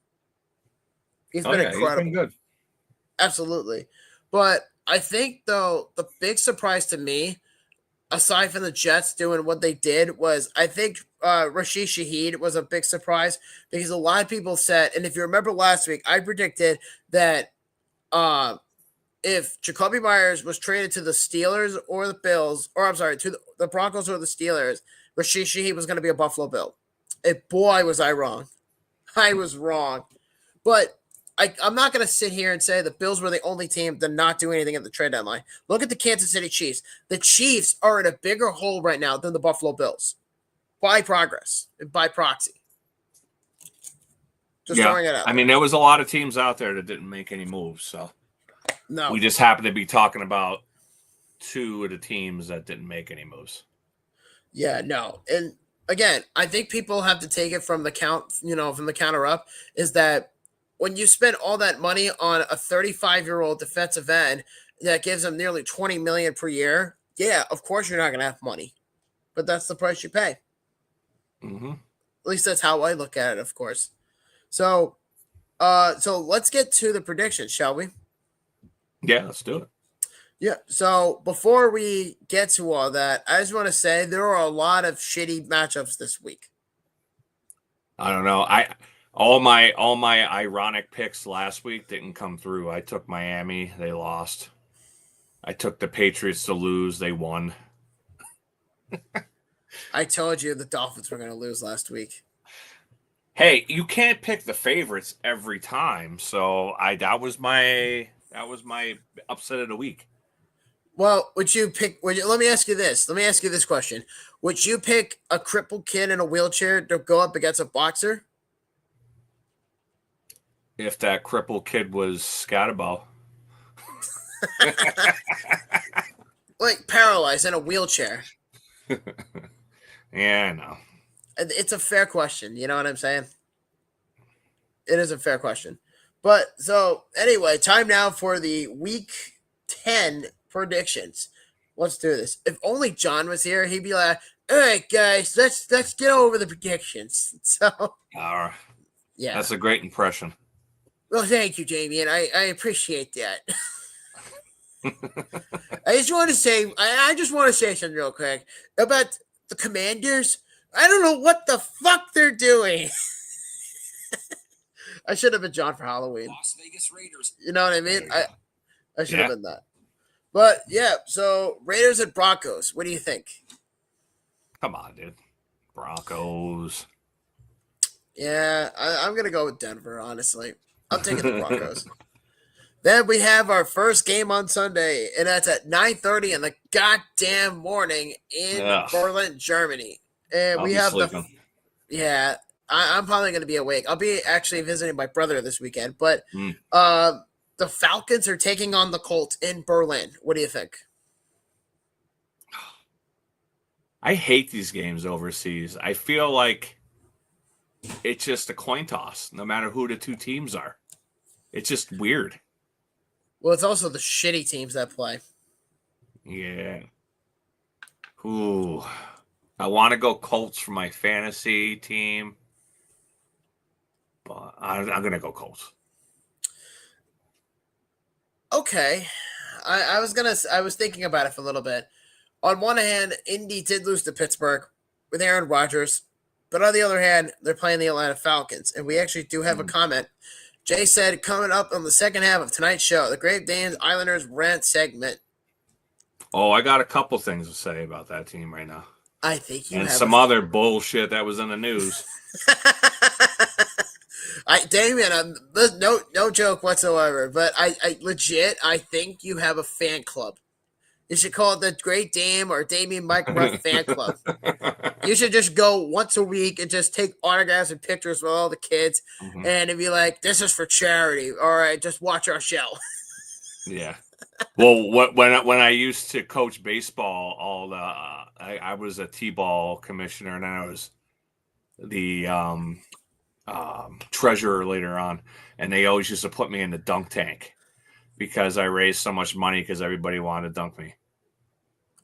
He's been incredible. He's been good. Absolutely. But I think, though, the big surprise to me, aside from the Jets doing what they did, was I think Rashid Shaheed was a big surprise because a lot of people said, and if you remember last week, I predicted that if Jacoby Myers was traded to the Steelers or the Bills, or I'm sorry, to the Broncos or the Steelers, Rashid Shaheed was going to be a Buffalo Bill. And boy, was I wrong. I was wrong. But I'm not going to sit here and say the Bills were the only team to not do anything at the trade deadline. Look at the Kansas City Chiefs. The Chiefs are in a bigger hole right now than the Buffalo Bills. By progress and by proxy. Just throwing it out. I mean, there was a lot of teams out there that didn't make any moves. So no, we just happen to be talking about 2 of the teams that didn't make any moves. Yeah, no. And again, I think people have to take it from the counter up, is that when you spend all that money on a 35-year-old defensive end that gives them nearly $20 million per year, yeah, of course you're not going to have money. But that's the price you pay. Mm-hmm. At least that's how I look at it, of course. So So let's get to the predictions, shall we? Yeah, let's do it. Yeah. So before we get to all that, I just want to say there are a lot of shitty matchups this week. I don't know. All my ironic picks last week didn't come through. I took Miami, they lost. I took the Patriots to lose, they won. I told you the Dolphins were going to lose last week. Hey, you can't pick the favorites every time, so that was my upset of the week. Well, let me ask you this. Let me ask you this question. Would you pick a crippled kid in a wheelchair to go up against a boxer? If that crippled kid was Scatterbo. Like paralyzed in a wheelchair. Yeah, I know. It's a fair question. You know what I'm saying? It is a fair question. But so anyway, time now for the week 10 predictions. Let's do this. If only John was here, he'd be like, "All right, guys, let's get over the predictions." So, yeah, that's a great impression. Well, thank you, Jamie, and I appreciate that. I just want to say something real quick about the Commanders. I don't know what the fuck they're doing. I should have been John for Halloween. Las Vegas Raiders. You know what I mean? I should have been that. But yeah, so Raiders and Broncos. What do you think? Come on, dude. Broncos. Yeah, I'm gonna go with Denver. Honestly, I'm taking the Broncos. Then we have our first game on Sunday, and that's at 9:30 in the goddamn morning in Berlin, Germany. And we have sleeping. I'm probably going to be awake. I'll be actually visiting my brother this weekend, but the Falcons are taking on the Colts in Berlin. What do you think? I hate these games overseas. I feel like it's just a coin toss, no matter who the two teams are. It's just weird. Well, it's also the shitty teams that play. Yeah. Ooh. I want to go Colts for my fantasy team, but I'm going to go Colts. Okay. I was thinking about it for a little bit. On one hand, Indy did lose to Pittsburgh with Aaron Rodgers, but on the other hand, they're playing the Atlanta Falcons, and we actually do have a comment. Jay said, coming up on the second half of tonight's show, the Great Danes Islanders rant segment. Oh, I got a couple things to say about that team right now. I think you and have some other bullshit that was in the news. Damien, no joke whatsoever, but I legit, I think you have a fan club. You should call it the Great Dame or Damien Mike Ruff fan club. You should just go once a week and just take autographs and pictures with all the kids, and it'd be like, this is for charity. All right, just watch our show. Yeah. Well, when I used to coach baseball, I was a T-ball commissioner, and then I was the treasurer later on, and they always used to put me in the dunk tank because I raised so much money because everybody wanted to dunk me.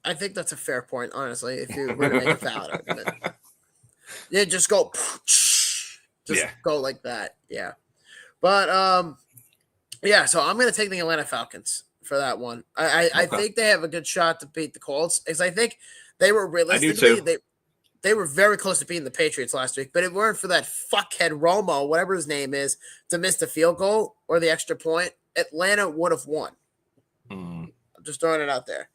I think that's a fair point, honestly, if you were to make a valid argument. Yeah, just go. Go like that. Yeah. But, so I'm going to take the Atlanta Falcons for that one. I think they have a good shot to beat the Colts, because I think they were realistically, they were very close to beating the Patriots last week, but if it weren't for that fuckhead Romo, whatever his name is, to miss the field goal or the extra point, Atlanta would have won. I'm just throwing it out there.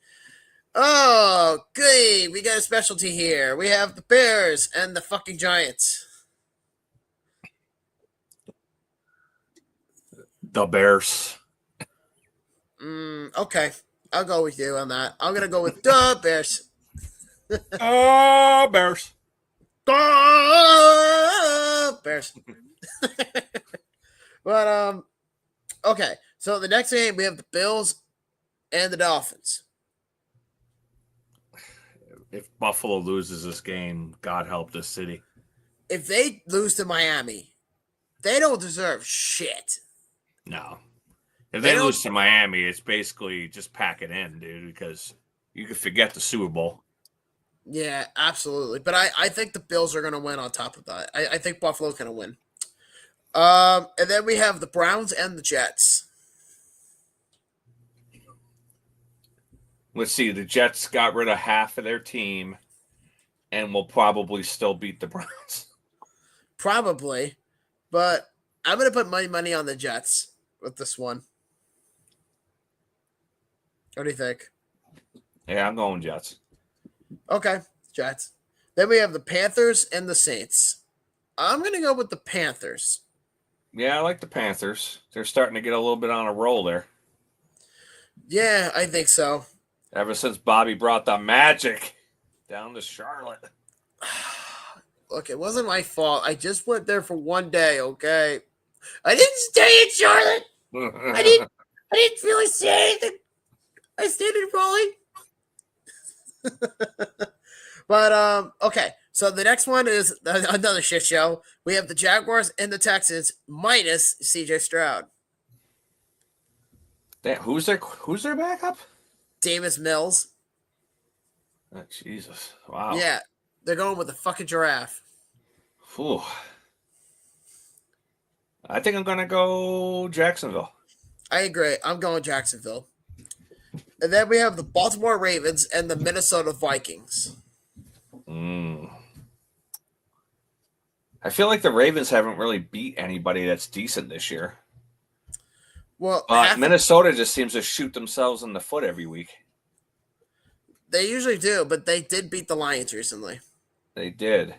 Oh, good. We got a specialty here. We have the Bears and the fucking Giants. The Bears. Okay. I'll go with you on that. I'm going to go with the Bears. Bears. Bears. But, okay. So the next game, we have the Bills and the Dolphins. If Buffalo loses this game, God help this city. If they lose to Miami, they don't deserve shit. No. If they lose to Miami, it's basically just pack it in, dude, because you could forget the Super Bowl. Yeah, absolutely. But I think the Bills are going to win on top of that. I think Buffalo's going to win. And then we have the Browns and the Jets. Let's see. The Jets got rid of half of their team and will probably still beat the Browns. Probably. But I'm going to put my money on the Jets with this one. What do you think? Yeah, I'm going Jets. Okay, Jets. Then we have the Panthers and the Saints. I'm going to go with the Panthers. Yeah, I like the Panthers. They're starting to get a little bit on a roll there. Yeah, I think so. Ever since Bobby brought the magic down to Charlotte. Look, it wasn't my fault. I just went there for one day, okay? I didn't stay in Charlotte. I didn't really say anything. I stayed in Raleigh. But okay. So the next one is another shit show. We have the Jaguars and the Texans minus CJ Stroud. Damn, who's their backup? Davis Mills. Oh, Jesus. Wow. Yeah. They're going with the fucking giraffe. Whew. I think I'm gonna go Jacksonville. I agree. I'm going Jacksonville. And then we have the Baltimore Ravens and the Minnesota Vikings. I feel like the Ravens haven't really beat anybody that's decent this year. Well, Minnesota just seems to shoot themselves in the foot every week. They usually do, but they did beat the Lions recently. They did.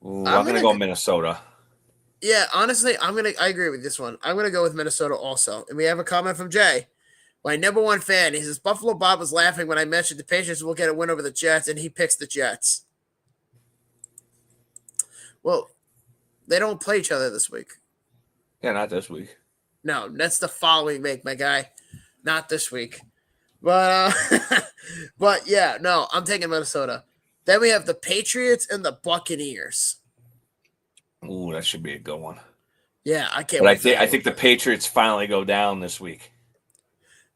Ooh, I'm gonna go Minnesota. Yeah, honestly, I agree with this one. I'm gonna go with Minnesota also. And we have a comment from Jay, my number one fan. He says Buffalo Bob was laughing when I mentioned the Patriots will get a win over the Jets, and he picks the Jets. Well, they don't play each other this week. Yeah, not this week. No, that's the following week, my guy. Not this week. But but yeah, no, I'm taking Minnesota. Then we have the Patriots and the Buccaneers. Ooh, that should be a good one. Yeah, I can't. But I think the Patriots finally go down this week.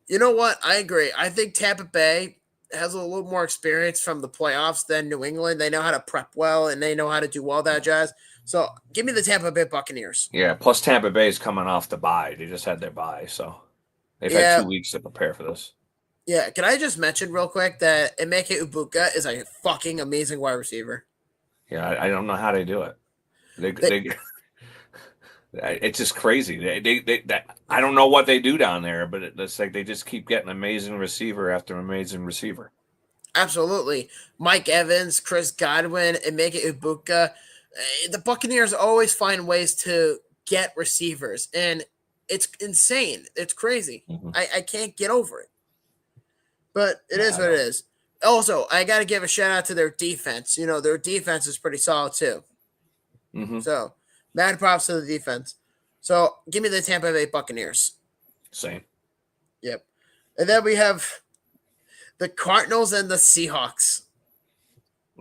You know what? I agree. I think Tampa Bay has a little more experience from the playoffs than New England. They know how to prep well and they know how to do all that jazz. So give me the Tampa Bay Buccaneers. Yeah, plus Tampa Bay is coming off the bye. They just had their bye, so they've had 2 weeks to prepare for this. Yeah, can I just mention real quick that Emeka Ibuka is a fucking amazing wide receiver. Yeah, I don't know how they do it. They it's just crazy. I don't know what they do down there, but it's like they just keep getting amazing receiver after amazing receiver. Absolutely. Mike Evans, Chris Godwin, Emeka Ibuka. The Buccaneers always find ways to get receivers, and it's insane. It's crazy. Mm-hmm. I can't get over it. But it is what it is. Also, I got to give a shout out to their defense. You know, their defense is pretty solid too. Mm-hmm. So, mad props to the defense. So, give me the Tampa Bay Buccaneers. Same. Yep. And then we have the Cardinals and the Seahawks.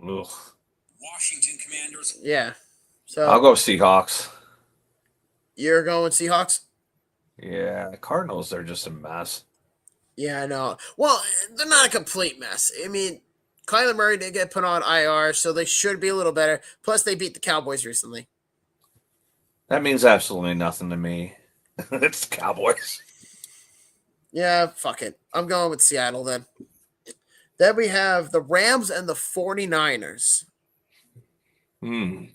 Ugh. Washington Commanders. Yeah. So I'll go Seahawks. You're going Seahawks? Yeah, the Cardinals are just a mess. Yeah, I know. Well, they're not a complete mess. I mean, Kyler Murray did get put on IR, so they should be a little better. Plus, they beat the Cowboys recently. That means absolutely nothing to me. It's Cowboys. Yeah, fuck it. I'm going with Seattle then. Then we have the Rams and the 49ers.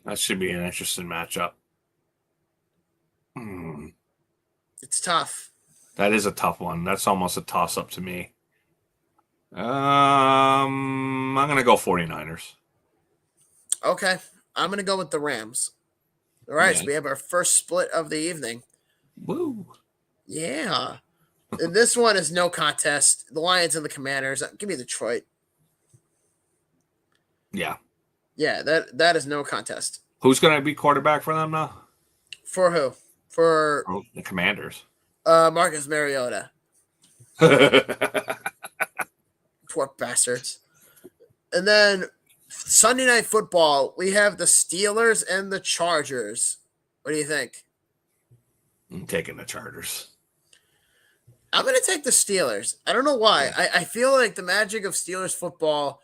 That should be an interesting matchup. It's tough. That is a tough one. That's almost a toss-up to me. I'm going to go 49ers. Okay. I'm going to go with the Rams. All right, so we have our first split of the evening. Woo. Yeah. And this one is no contest. The Lions and the Commanders. Give me Detroit. Yeah. Yeah, that is no contest. Who's going to be quarterback for them now? For who? For the Commanders. Marcus Mariota. Poor bastards. And then Sunday Night Football, we have the Steelers and the Chargers. What do you think? I'm taking the Chargers. I'm going to take the Steelers. I don't know why. I feel like the magic of Steelers football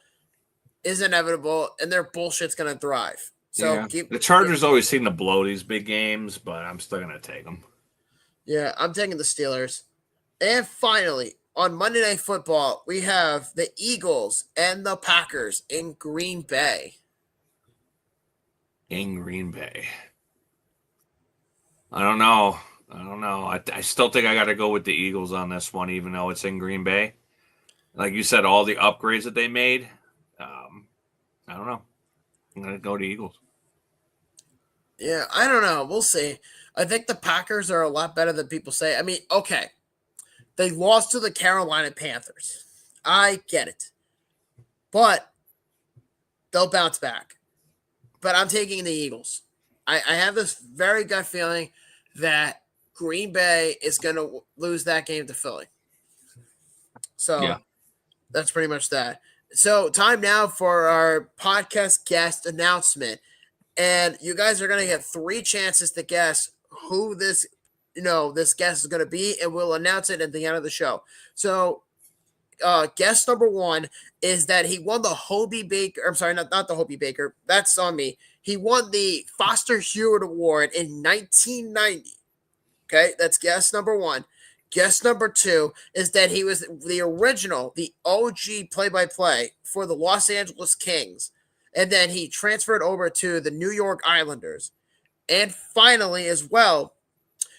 is inevitable, and their bullshit's going to thrive. So the Chargers always seem to blow these big games, but I'm still going to take them. Yeah, I'm taking the Steelers. And finally, on Monday Night Football, we have the Eagles and the Packers in Green Bay. In Green Bay. I don't know. I still think I got to go with the Eagles on this one, even though it's in Green Bay. Like you said, all the upgrades that they made. I don't know. I'm going to go to Eagles. Yeah, I don't know. We'll see. I think the Packers are a lot better than people say. I mean, okay. They lost to the Carolina Panthers. I get it. But they'll bounce back. But I'm taking the Eagles. I have this very gut feeling that Green Bay is going to lose that game to Philly. So that's pretty much that. So time now for our podcast guest announcement. And you guys are going to get 3 chances to guess who this guest is going to be, and we'll announce it at the end of the show. So guest number 1 is that he won the Hobie Baker. I'm sorry, not the Hobie Baker. That's on me. He won the Foster Hewitt Award in 1990. Okay, that's guest number 1. Guest number 2 is that he was the original, the OG play-by-play for the Los Angeles Kings. And then he transferred over to the New York Islanders. And finally, as well,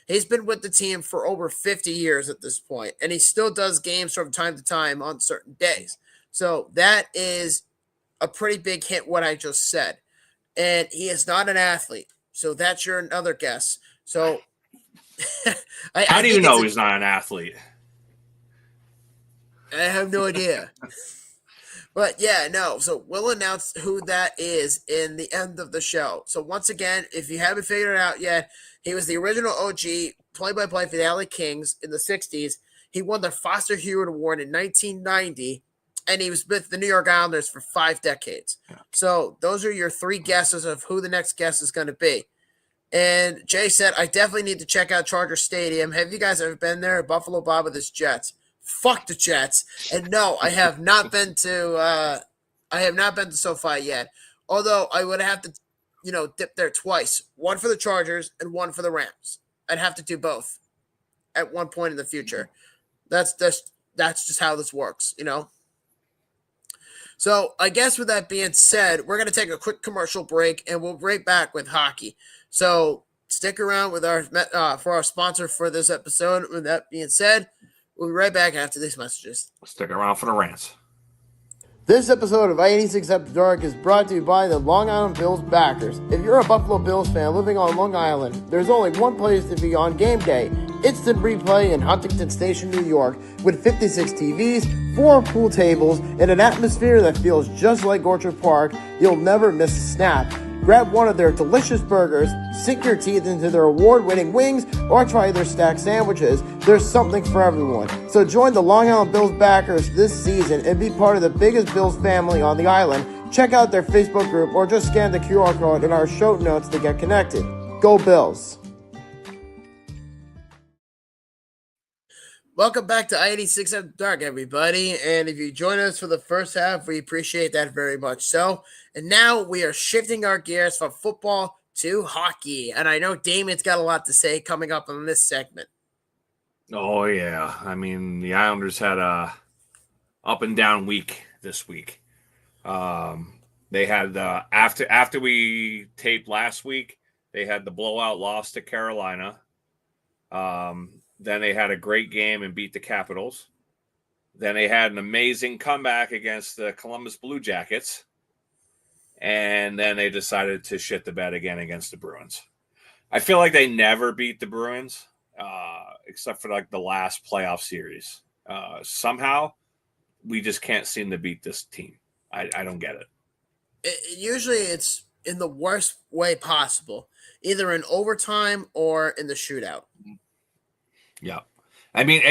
he's been with the team for over 50 years at this point. And he still does games from time to time on certain days. So that is a pretty big hint, what I just said. And he is not an athlete. So that's your another guess. So how do you know he's not an athlete? I have no idea. But yeah, no. So we'll announce who that is in the end of the show. So once again, if you haven't figured it out yet, he was the original OG play-by-play for the LA Kings in the 60s. He won the Foster Hewitt Award in 1990, and he was with the New York Islanders for 5 decades. Yeah. So those are your 3 guesses of who the next guest is going to be. And Jay said, I definitely need to check out Charger Stadium. Have you guys ever been there? Buffalo Bob with his Jets. Fuck the Jets. And no, I have not been to SoFi yet. Although I would have to, dip there twice. One for the Chargers and one for the Rams. I'd have to do both at one point in the future. That's just how this works, So I guess with that being said, we're going to take a quick commercial break and we'll be right back with hockey. So stick around with for our sponsor for this episode. With that being said, we'll be right back after these messages. Stick around for the rants. This episode of I-86 After Dark is brought to you by the Long Island Bills backers. If you're a Buffalo Bills fan living on Long Island, there's only one place to be on game day. Instant Replay in Huntington Station, New York, with 56 TVs, 4 pool tables, and an atmosphere that feels just like Orchard Park. You'll never miss a snap. Grab one of their delicious burgers, sink your teeth into their award-winning wings, or try their stacked sandwiches. There's something for everyone. So join the Long Island Bills backers this season and be part of the biggest Bills family on the island. Check out their Facebook group or just scan the QR code in our show notes to get connected. Go Bills! Welcome back to I-86 After Dark, everybody. And if you join us for the first half, we appreciate that very much so. And now we are shifting our gears from football to hockey. And I know Damien's got a lot to say coming up on this segment. Oh, yeah. I mean, the Islanders had a up and down week this week. They had, after we taped last week, they had the blowout loss to Carolina. Then they had a great game and beat the Capitals. Then they had an amazing comeback against the Columbus Blue Jackets. And then they decided to shit the bed again against the Bruins. I feel like they never beat the Bruins, except for like the last playoff series. Somehow, we just can't seem to beat this team. I don't get it. Usually it's in the worst way possible, either in overtime or in the shootout. Yeah. I mean,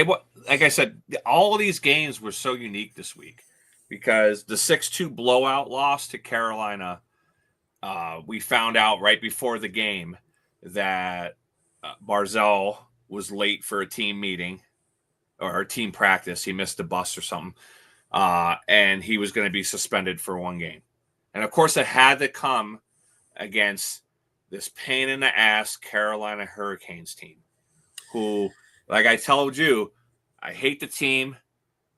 like I said, all of these games were so unique this week because the 6-2 blowout loss to Carolina, we found out right before the game that Barzal was late for a team meeting or a team practice. He missed a bus or something, and he was going to be suspended for 1 game. And, of course, it had to come against this pain in the ass Carolina Hurricanes team, who, like I told you, I hate the team,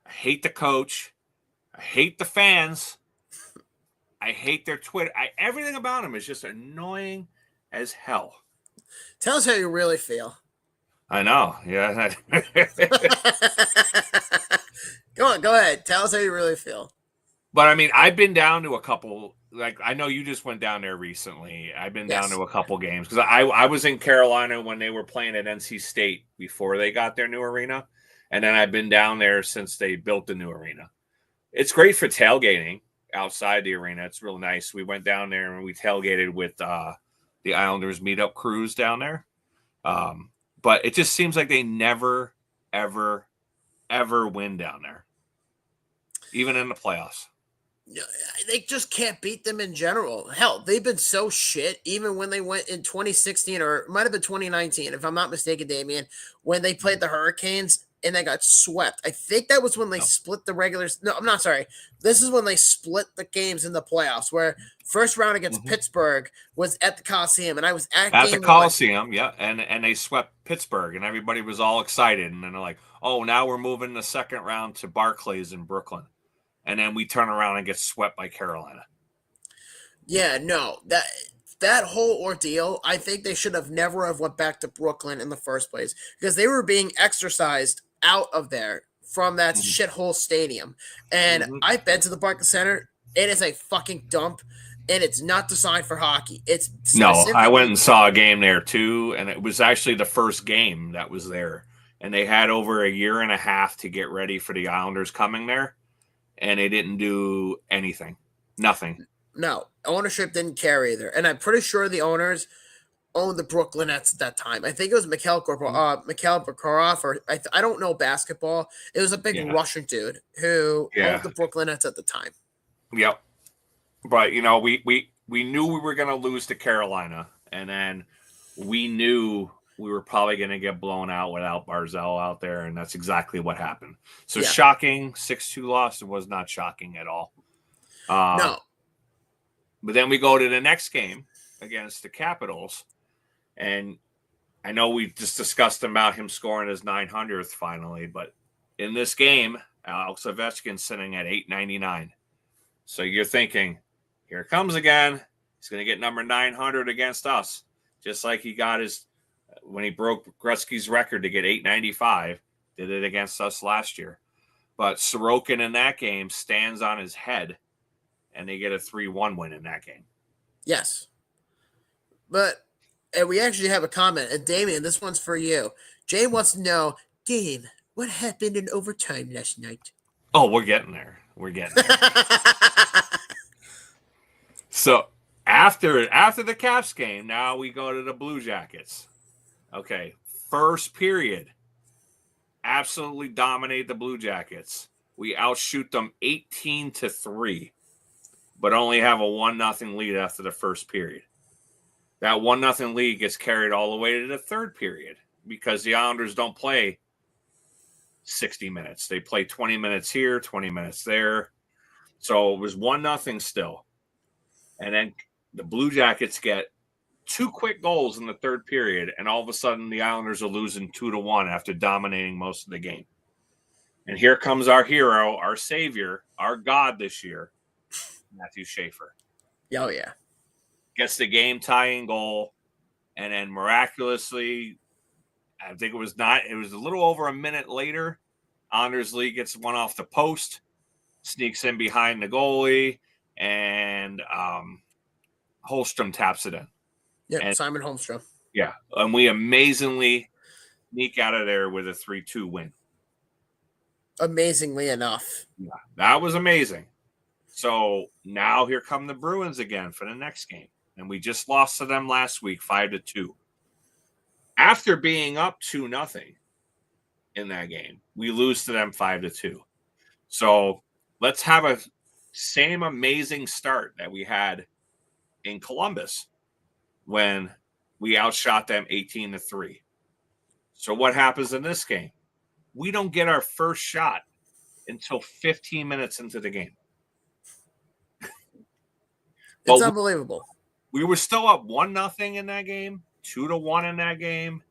I hate the coach, I hate the fans, I hate their Twitter. Everything about them is just annoying as hell. Tell us how you really feel. I know. Yeah. Go ahead. Tell us how you really feel. But I mean, I've been down to a couple. Like, I know you just went down there recently. I've been down to a couple games because I was in Carolina when they were playing at NC State before they got their new arena. And then I've been down there since they built the new arena. It's great for tailgating outside the arena. It's real nice. We went down there and we tailgated with the Islanders meetup crews down there. But it just seems like they never, ever, ever win down there, even in the playoffs. They just can't beat them in general. Hell, they've been so shit even when they went in 2016, or it might have been 2019, if I'm not mistaken, Damien, when they played the Hurricanes and they got swept. I think that was when they split the regulars. No, I'm not sorry. This is when they split the games in the playoffs, where first round against Pittsburgh was at the Coliseum, and I was at the Coliseum, yeah, and they swept Pittsburgh, and everybody was all excited, and then they're like, oh, now we're moving the second round to Barclays in Brooklyn. And then we turn around and get swept by Carolina. Yeah, no, that whole ordeal, I think they should have never have went back to Brooklyn in the first place, because they were being exercised out of there from that shithole stadium. And I've been to the Barclays Center. It is a fucking dump, and it's not designed for hockey. I went and saw a game there too, and it was actually the first game that was there. And they had over a year and a half to get ready for the Islanders coming there. And they didn't do anything. Nothing. No. Ownership didn't care either. And I'm pretty sure the owners owned the Brooklyn Nets at that time. I think it was Mikhail Bakarov, or I don't know basketball. It was a big Russian dude who owned the Brooklyn Nets at the time. Yep. But, you know, we knew we were going to lose to Carolina. And then we knew we were probably going to get blown out without Barzal out there, and that's exactly what happened. So shocking, 6-2 loss. It was not shocking at all. No. But then we go to the next game against the Capitals, and I know we just discussed about him scoring his 900th finally, but in this game, Alex Ovechkin's sitting at 899. So you're thinking, here it comes again. He's going to get number 900 against us, just like he got his when he broke Gretzky's record to get 895, did it against us last year. But Sorokin in that game stands on his head, and they get a 3-1 win in that game. Yes. But we actually have a comment. And Damien, this one's for you. Jay wants to know, Dave, what happened in overtime last night? Oh, we're getting there. So after the Caps game, now we go to the Blue Jackets. Okay, first period, absolutely dominate the Blue Jackets. We outshoot them 18-3, but only have a 1-0 lead after the first period. That 1-0 lead gets carried all the way to the third period because the Islanders don't play 60 minutes. They play 20 minutes here, 20 minutes there. So it was 1-0 still. And then the Blue Jackets get 2 quick goals in the third period, and all of a sudden the Islanders are losing 2-1 after dominating most of the game. And here comes our hero, our savior, our God this year, Matthew Schaefer. Oh, yeah. Gets the game-tying goal, and then miraculously, I think it was a little over a minute later, Anders Lee gets one off the post, sneaks in behind the goalie, and Holmstrom taps it in. Yeah, Simon Holmstrom. Yeah, and we amazingly sneak out of there with a 3-2 win. Amazingly enough. Yeah, that was amazing. So now here come the Bruins again for the next game. And we just lost to them last week, 5-2. After being up 2-0 in that game, we lose to them 5-2. So let's have a same amazing start that we had in Columbus when we outshot them 18-3. So what happens in this game? We don't get our first shot until 15 minutes into the game. It's unbelievable. We were still up 1-0 in that game, 2-1 in that game,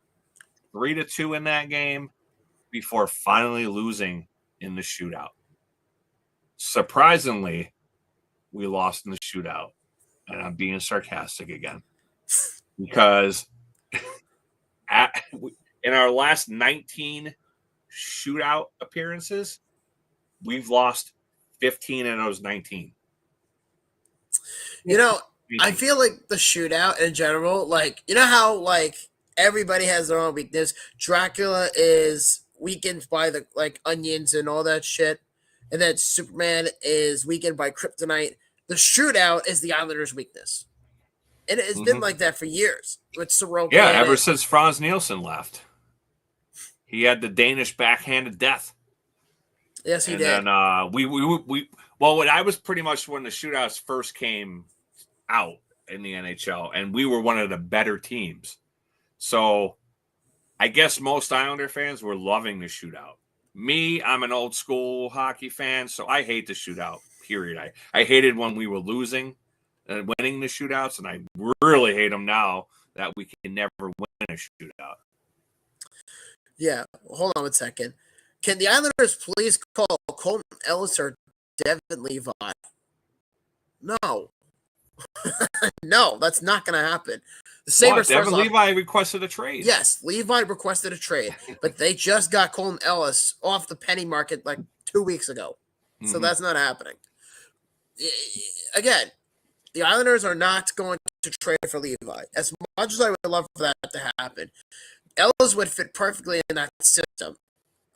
3-2 in that game, before finally losing in the shootout. Surprisingly, we lost in the shootout. And I'm being sarcastic again. Because in our last 19 shootout appearances, we've lost 15 of those 19. You know, I feel like the shootout in general, like, you know how, like, everybody has their own weakness. Dracula is weakened by the, like, onions and all that shit. And then Superman is weakened by kryptonite. The shootout is the Islanders' weakness. And it's been like that for years with Sorokin. Yeah, ever since Franz Nielsen left. He had the Danish backhanded death. Yes, he did. And then when I was pretty much when the shootouts first came out in the NHL, and we were one of the better teams. So I guess most Islander fans were loving the shootout. Me, I'm an old school hockey fan, so I hate the shootout, period. I hated when we were losing and winning the shootouts, and I really hate them now that we can never win a shootout. Yeah, hold on 1 second. Can the Islanders please call Colton Ellis or Devin Levi? No. No, that's not going to happen. The Sabres. Devin Levi requested a trade. Yes, Levi requested a trade, but they just got Colton Ellis off the penny market like 2 weeks ago. So that's not happening. Again, the Islanders are not going to trade for Levi. As much as I would love for that to happen, Ellis would fit perfectly in that system.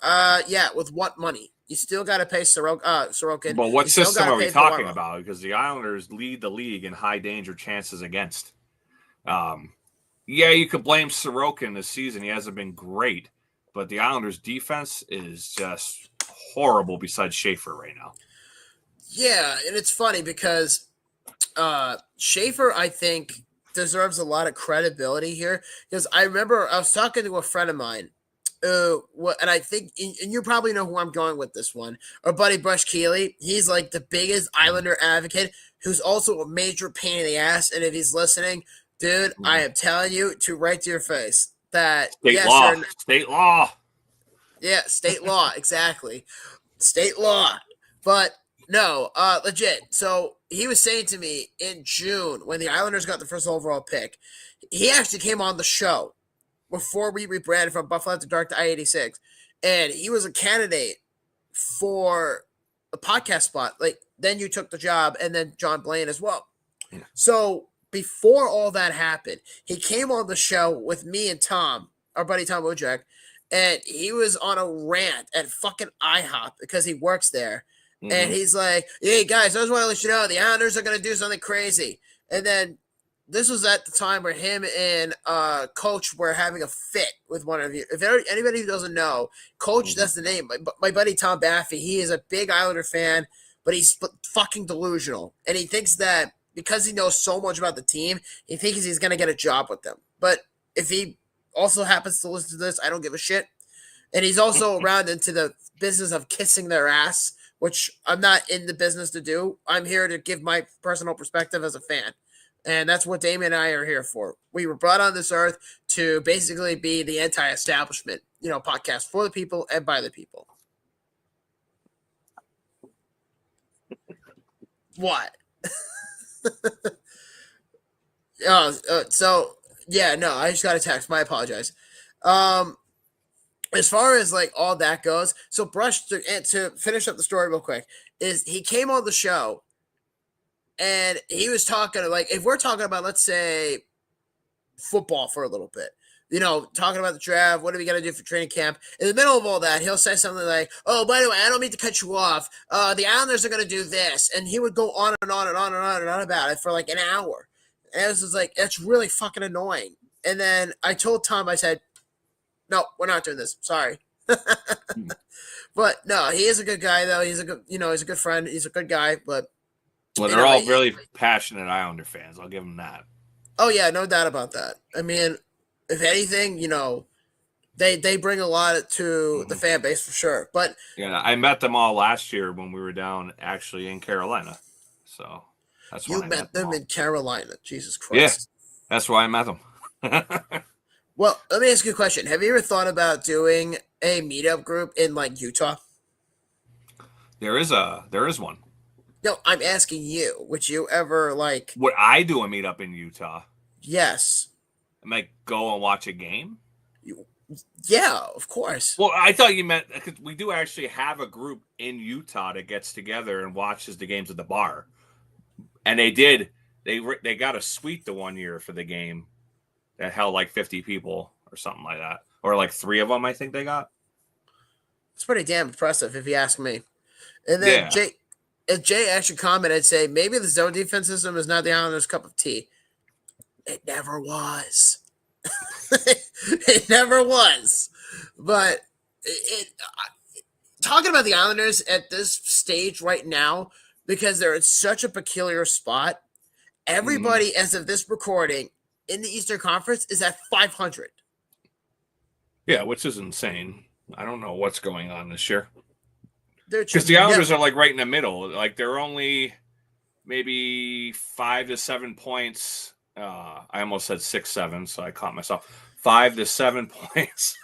Yeah, with what money? You still got to pay Sorokin. But what system are we talking about? Because the Islanders lead the league in high danger chances against. Yeah, you could blame Sorokin this season. He hasn't been great. But the Islanders' defense is just horrible besides Schaefer right now. Yeah, and it's funny because Schaefer, I think, deserves a lot of credibility here. Because I remember I was talking to a friend of mine. And I think, and you probably know who I'm going with this one. Our buddy Brush Keeley. He's like the biggest Islander advocate, who's also a major pain in the ass. And if he's listening, dude, I am telling you to right to your face that state law. Yeah, state law, exactly, state law. But no, legit. So he was saying to me in June when the Islanders got the first overall pick, he actually came on the show before we rebranded from Buffalo After Dark to I-86. And he was a candidate for a podcast spot. Like, then you took the job, and then John Blaine as well. Yeah. So before all that happened, he came on the show with me and Tom, our buddy Tom Wojak, and he was on a rant at fucking IHOP because he works there. And he's like, hey, guys, I just want to let you know the Islanders are going to do something crazy. And then this was at the time where him and Coach were having a fit with one of you. If anybody who doesn't know, Coach, that's the name. My buddy Tom Baffy, he is a big Islander fan, but he's fucking delusional. And he thinks that because he knows so much about the team, he thinks he's going to get a job with them. But if he also happens to listen to this, I don't give a shit. And he's also around into the business of kissing their ass, which I'm not in the business to do. I'm here to give my personal perspective as a fan. And that's what Damien and I are here for. We were brought on this earth to basically be the anti-establishment, podcast for the people and by the people. What? So, yeah, no, I just got a text. I apologize. As far as like all that goes, so Brush, to finish up the story real quick, is he came on the show and he was talking like, if we're talking about, let's say, football for a little bit, talking about the draft, what are we going to do for training camp? In the middle of all that, he'll say something like, oh, by the way, I don't mean to cut you off. The Islanders are going to do this. And he would go on and on and on and on and on about it for like an hour. And it was just like, that's really fucking annoying. And then I told Tom, I said, no, we're not doing this. Sorry. But no, he is a good guy though. He's a good, he's a good friend. He's a good guy, but well, they're all really passionate Islander fans. I'll give them that. Oh yeah, no doubt about that. I mean, if anything, they bring a lot to the fan base for sure. But yeah, I met them all last year when we were down actually in Carolina. So That's You when I met them all. in Carolina. Jesus Yeah, Christ. that's why I met them. Well, let me ask you a question. Have you ever thought about doing a meetup group in like Utah? There is one. No, I'm asking you. Would you ever like? Would I do a meetup in Utah? Yes. I might go and watch a game. You, yeah, of course. Well, I thought you meant because we do actually have a group in Utah that gets together and watches the games at the bar, and they did. They got a suite the one year for the game that held like 50 people or something like that, or like 3 of them. I think they got. It's pretty damn impressive, if you ask me. And then Yeah. if Jay actually commented, I'd say maybe the zone defense system is not the Islanders' cup of tea. It never was. It never was. But talking about the Islanders at this stage right now, because they're in such a peculiar spot, everybody, as of this recording, in the Eastern Conference is at 500. Yeah, which is insane. I don't know what's going on this year. Because the Islanders are like right in the middle. Like they're only maybe 5 to 7 points. I almost said 6, 7, so I caught myself. 5 to 7 points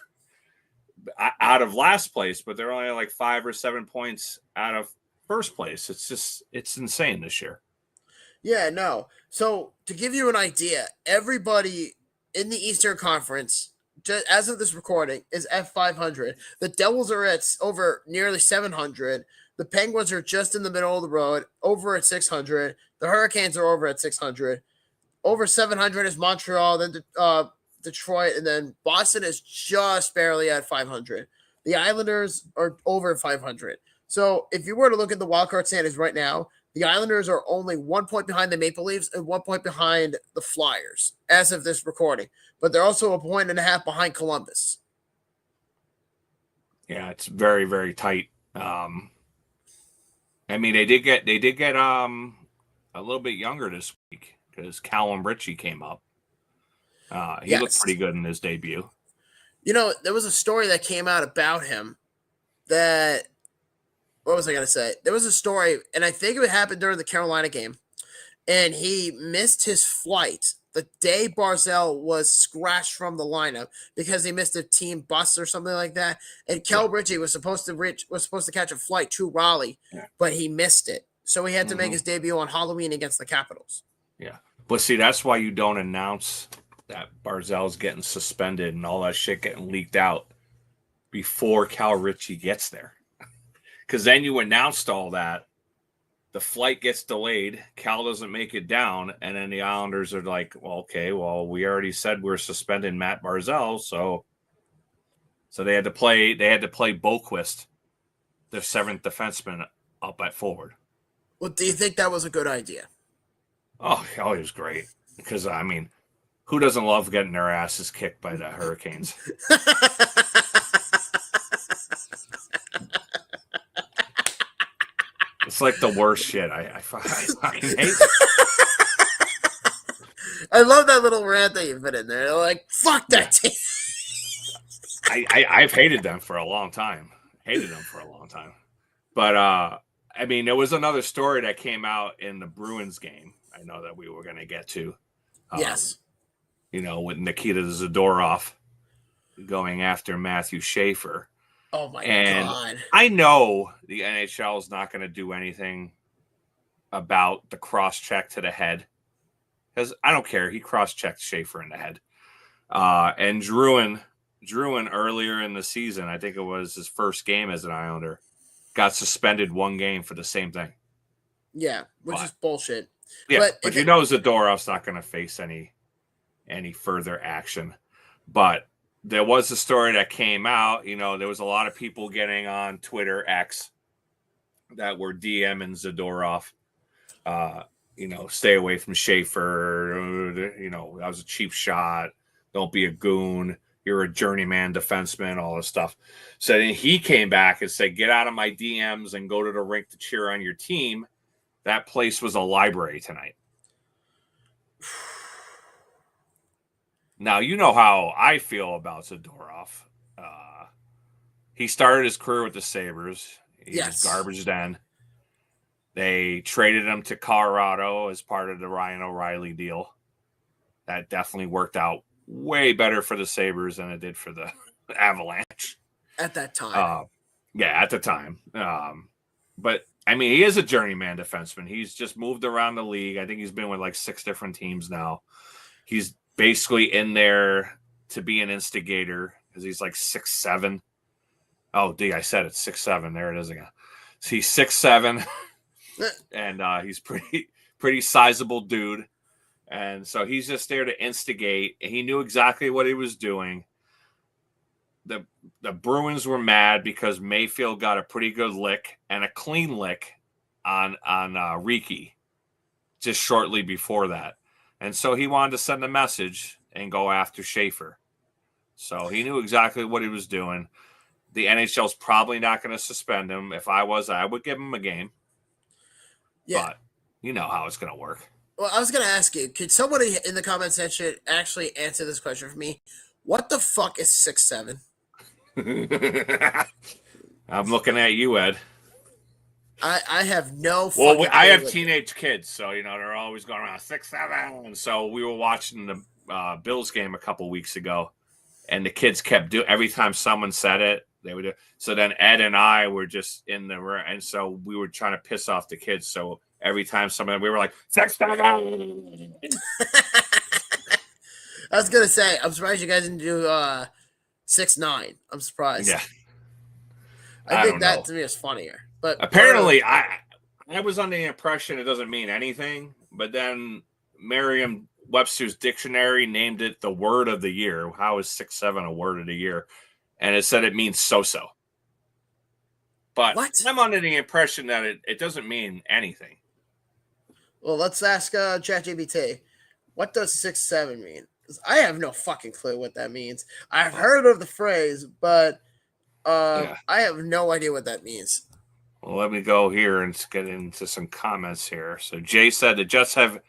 out of last place, but they're only like 5 or 7 points out of first place. It's insane this year. Yeah, no. So to give you an idea, everybody in the Eastern Conference, just as of this recording, is at 500. The Devils are at over nearly 700. The Penguins are just in the middle of the road, over at 600. The Hurricanes are over at 600. Over 700 is Montreal, then Detroit, and then Boston is just barely at 500. The Islanders are over 500. So if you were to look at the wildcard standings right now, the Islanders are only 1 point behind the Maple Leafs and 1 point behind the Flyers as of this recording. But they're also a 1.5 behind Columbus. Yeah, it's very, very tight. I mean, they did get a little bit younger this week because Callum Ritchie came up. He looked pretty good in his debut. You know, there was a story that came out about him that, what was I going to say? There was a story, and I think it happened during the Carolina game, and he missed his flight the day Barzell was scratched from the lineup because he missed a team bus or something like that. And Cal Ritchie was supposed to catch a flight to Raleigh, but he missed it. So he had to make his debut on Halloween against the Capitals. Yeah. But see, that's why you don't announce that Barzell's getting suspended and all that shit getting leaked out before Cal Ritchie gets there. Because then you announced all that. The flight gets delayed. Cal doesn't make it down. And then the Islanders are like, well, okay, well, we already said we're suspending Matt Barzell. So they had to play Boquist, their 7th defenseman, up at forward. Well, do you think that was a good idea? Oh, it was great. Because, I mean, who doesn't love getting their asses kicked by the Hurricanes? It's like the worst shit. I fucking hate it. I love that little rant that you put in there. They're like, fuck that team. I've hated them for a long time. But, I mean, there was another story that came out in the Bruins game. I know that we were going to get to. Yes. You know, with Nikita Zadorov going after Matthew Schaefer. Oh, my God. I know the NHL is not going to do anything about the cross-check to the head. Because I don't care. He cross-checked Schaefer in the head. And Druin earlier in the season, I think it was his first game as an Islander, got suspended 1 game for the same thing. Yeah, which is bullshit. Yeah, but you know Zadorov's not going to face any further action. But there was a story that came out. You know, there was a lot of people getting on Twitter X that were DMing Zadorov. You know, stay away from Schaefer. You know, that was a cheap shot. Don't be a goon. You're a journeyman defenseman, all this stuff. So then he came back and said, get out of my DMs and go to the rink to cheer on your team. That place was a library tonight. Now, you know how I feel about Zadorov. He started his career with the Sabres. He was garbage then. They traded him to Colorado as part of the Ryan O'Reilly deal. That definitely worked out way better for the Sabres than it did for the Avalanche. At that time. Yeah, at the time. But, I mean, he is a journeyman defenseman. He's just moved around the league. I think he's been with like 6 different teams now. He's basically in there to be an instigator because he's like 6'7". Oh, I said it, 6'7". There it is again. So he's 6'7", and he's pretty sizable dude. And so he's just there to instigate. He knew exactly what he was doing. The Bruins were mad because Mayfield got a pretty good lick and a clean lick on Ricky just shortly before that. And so he wanted to send a message and go after Schaefer. So he knew exactly what he was doing. The NHL's probably not going to suspend him. If I was, I would give him a game. Yeah. But you know how it's going to work. Well, I was going to ask you, could somebody in the comment section actually answer this question for me? What the fuck is 6'7"? I'm looking at you, Ed. I have no. Well, I have teenage kids, so they're always going around 6'7". And so we were watching the Bills game a couple weeks ago, and the kids kept doing every time someone said it, they would do. So then Ed and I were just in the room, and so we were trying to piss off the kids. So every time we were like 6'7". I was gonna say, I'm surprised you guys didn't do 6'9". I'm surprised. Yeah. I think that to me is funnier. But apparently, I was under the impression it doesn't mean anything, but then Merriam-Webster's dictionary named it the word of the year. How is 6'7" a word of the year? And it said it means so-so. But what? I'm under the impression that it doesn't mean anything. Well, let's ask ChatGPT. What does 6'7" mean? I have no fucking clue what that means. I've heard of the phrase, but I have no idea what that means. Well, let me go here and get into some comments here. So Jay said the Jets have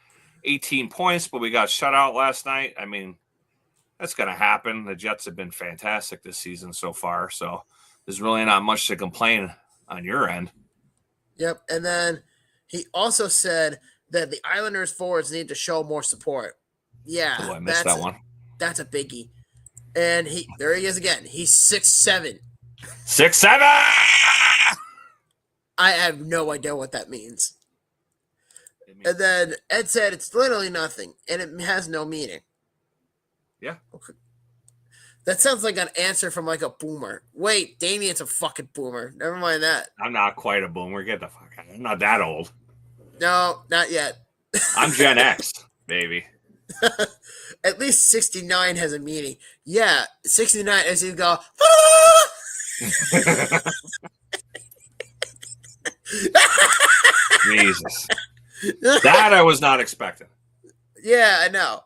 18 points, but we got shut out last night. I mean, that's going to happen. The Jets have been fantastic this season so far, so there's really not much to complain on your end. Yep, and then he also said that the Islanders forwards need to show more support. Yeah, I missed that one. That's a biggie. And there he is again. He's 6'7". 6'7". I have no idea what that means. And then Ed said it's literally nothing, and it has no meaning. Yeah. Okay. That sounds like an answer from like a boomer. Wait, Damien's a fucking boomer. Never mind that. I'm not quite a boomer. Get the fuck out. I'm not that old. No, not yet. I'm Gen X, baby. At least 69 has a meaning. Yeah, 69 as you go. Jesus. That I was not expecting. Yeah, I know.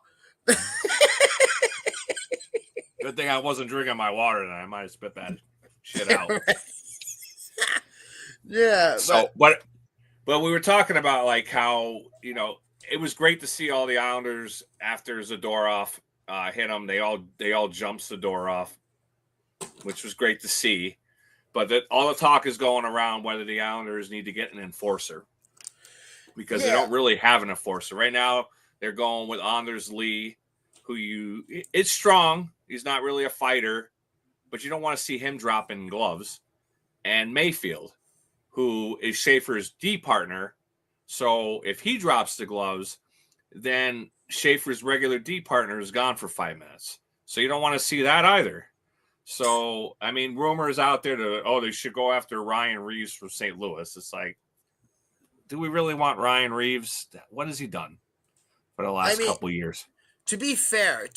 Good thing I wasn't drinking my water, then I might have spit that shit out. Yeah. So, but we were talking about like how, it was great to see all the Islanders after Zadorov hit them. They all jumped Zadorov, which was great to see. But all the talk is going around whether the Islanders need to get an enforcer because they don't really have an enforcer right now. They're going with Anders Lee, it's strong. He's not really a fighter, but you don't want to see him dropping gloves. And Mayfield, who is Schaefer's D partner. So if he drops the gloves, then Schaefer's regular D partner is gone for 5 minutes. So you don't want to see that either. So, I mean, rumors out there they should go after Ryan Reeves from St. Louis. It's like, do we really want Ryan Reeves? What has he done for the last couple of years? To be fair,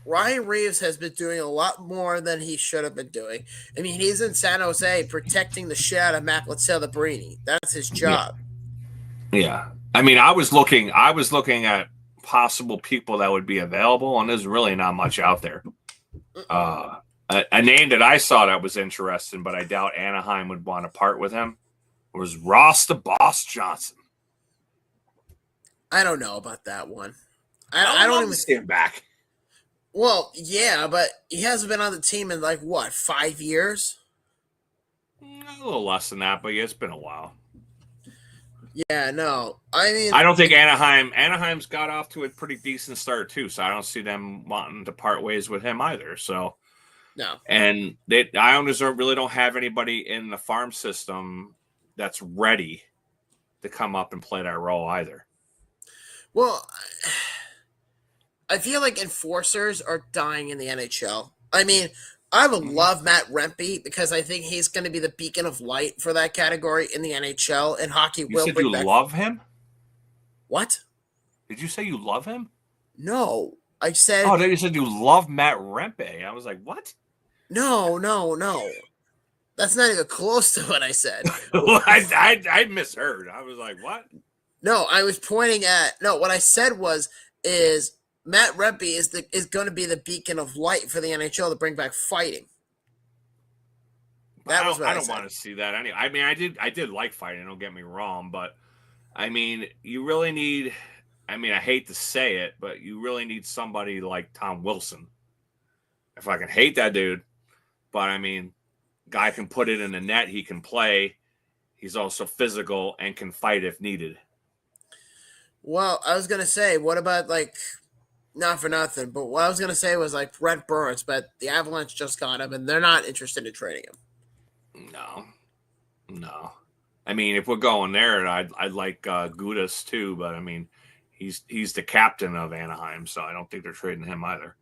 Ryan Reeves has been doing a lot more than he should have been doing. I mean, he's in San Jose protecting the shit out of Matt Labrini. That's his job. Yeah. I mean, I was looking at possible people that would be available, and there's really not much out there. A name that I saw that was interesting, but I doubt Anaheim would want to part with him, was Ross the Boss Johnson. I don't know about that one. I don't even see him back. Well, yeah, but he hasn't been on the team in 5 years? A little less than that, but yeah, it's been a while. Yeah, no. I mean, I don't think Anaheim's got off to a pretty decent start too, so I don't see them wanting to part ways with him either. So no. and the Islanders really don't have anybody in the farm system that's ready to come up and play that role either. Well, I feel like enforcers are dying in the NHL. I mean, I would love Matt Rempe because I think he's going to be the beacon of light for that category in the NHL, and hockey You will said bring you back. love him? What? Did you say you love him? No, I said. Oh, you said you love Matt Rempe. I was like, what? No. That's not even close to what I said. I misheard. I was like, what? No, I was pointing at what I said is Matt Rempe is going to be the beacon of light for the NHL to bring back fighting. That was what I don't want to see that anyway. I mean, I did like fighting, don't get me wrong, but I mean, you really need, I mean, I hate to say it, but you really need somebody like Tom Wilson. If I can hate that dude, but I mean, guy can put it in the net, he can play. He's also physical and can fight if needed. Well, I was going to say, what about like, not for nothing, but what I was going to say was like Brent Burns, but the Avalanche just got him and they're not interested in trading him. No. I mean, if we're going there, I'd like Gudas too, but I mean, he's the captain of Anaheim, so I don't think they're trading him either.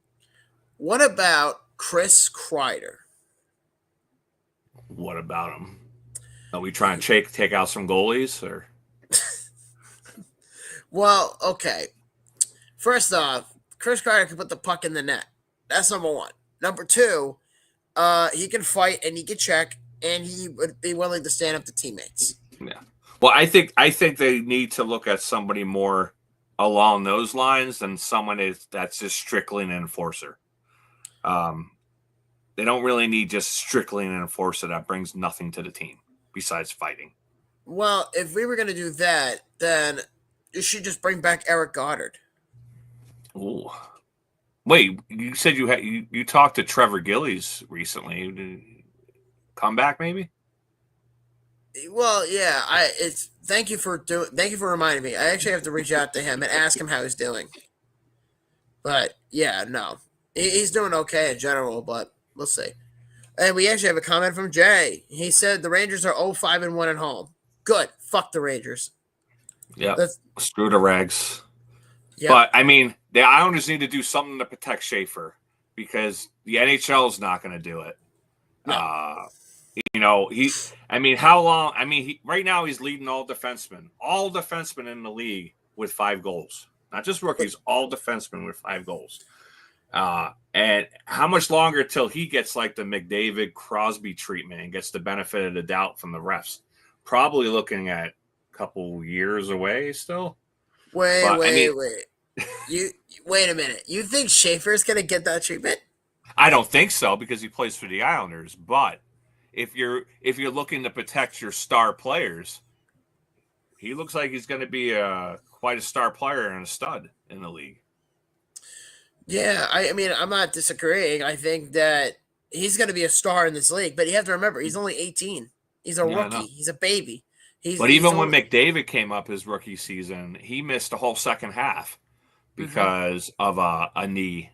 What about Chris Kreider? What about him? Are we trying to take out some goalies or? Well, okay. First off, Chris Kreider can put the puck in the net. That's number one. Number two, he can fight and he can check, and he would be willing to stand up to teammates. Yeah. Well, I think they need to look at somebody more along those lines than someone that's just strictly an enforcer. They don't really need just strictly an enforcer that brings nothing to the team besides fighting. Well, if we were going to do that, then you should just bring back Eric Goddard. Ooh. Wait, you said you talked to Trevor Gillies recently. Come back, maybe? Well, yeah. Thank you for reminding me. I actually have to reach out to him and ask him how he's doing. But yeah, no, he's doing okay in general, but we'll see. And we actually have a comment from Jay. He said the Rangers are 0-5-1 at home. Good. Fuck the Rangers. Yeah. Screw the Rags. Yep. But I mean, the Islanders need to do something to protect Schaefer because the NHL is not going to do it. No. How long? I mean, right now he's leading all defensemen in the league with 5 goals. Not just rookies, all defensemen with 5 goals. And how much longer till he gets like the McDavid Crosby treatment and gets the benefit of the doubt from the refs? Probably looking at a couple years away still. Wait. You wait a minute. You think Schaefer's gonna get that treatment? I don't think so because he plays for the Islanders. But if you're looking to protect your star players, he looks like he's going to be quite a star player and a stud in the league. Yeah, I mean, I'm not disagreeing. I think that he's going to be a star in this league, but you have to remember he's only 18. He's a rookie. He's a baby. But even when McDavid came up his rookie season, he missed the whole second half because of a knee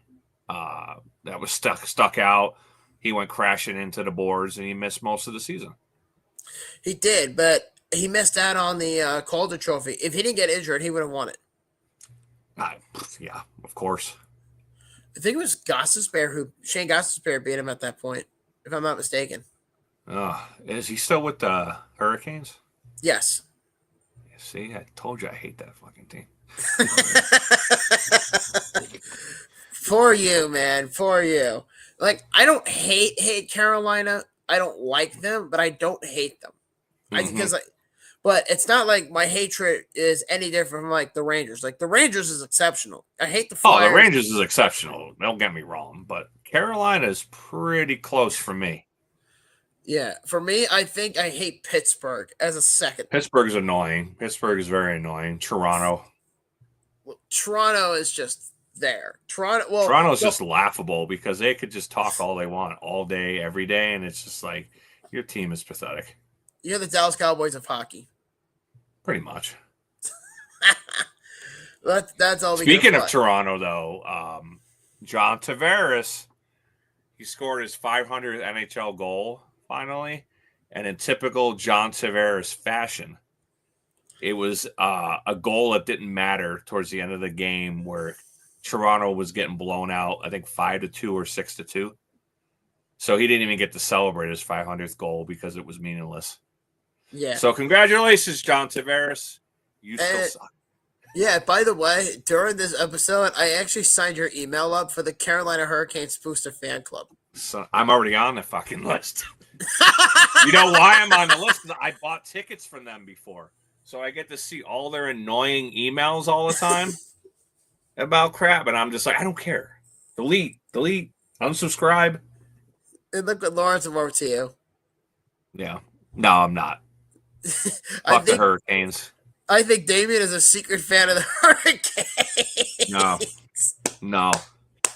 that was stuck out. He went crashing into the boards, and he missed most of the season. He did, but he missed out on the Calder Trophy. If he didn't get injured, he would have won it. Yeah, of course. I think it was Shane Gostisbehere beat him at that point, if I'm not mistaken. Is he still with the Hurricanes? Yes. See, I told you I hate that fucking team. For you, man. For you. Like, I don't hate Carolina. I don't like them, but I don't hate them. But it's not like my hatred is any different from like the Rangers. Like the Rangers is exceptional. I hate the Flyers. Oh, the Rangers is exceptional. Don't get me wrong, but Carolina is pretty close for me. Yeah, for me, I think I hate Pittsburgh as a second. Pittsburgh's annoying. Pittsburgh is very annoying. Toronto. Well, Toronto is just there. Toronto's just laughable because they could just talk all they want all day, every day, and it's just like your team is pathetic. You're the Dallas Cowboys of hockey. Pretty much. That's all. Speaking of Toronto, though, John Tavares, he scored his 500th NHL goal finally, and in typical John Tavares fashion, it was a goal that didn't matter towards the end of the game, where Toronto was getting blown out, I think 5-2 or 6-2. So he didn't even get to celebrate his 500th goal because it was meaningless. Yeah. So congratulations, John Tavares. You still suck. Yeah, by the way, during this episode, I actually signed your email up for the Carolina Hurricanes Booster Fan Club. So I'm already on the fucking list. You know why I'm on the list? Because I bought tickets from them before. So I get to see all their annoying emails all the time about crap. And I'm just like, I don't care. Delete, unsubscribe. And look what Lawrence wrote to you. Yeah. No, I'm not. Fuck the Hurricanes. I think Damien is a secret fan of the Hurricanes. No.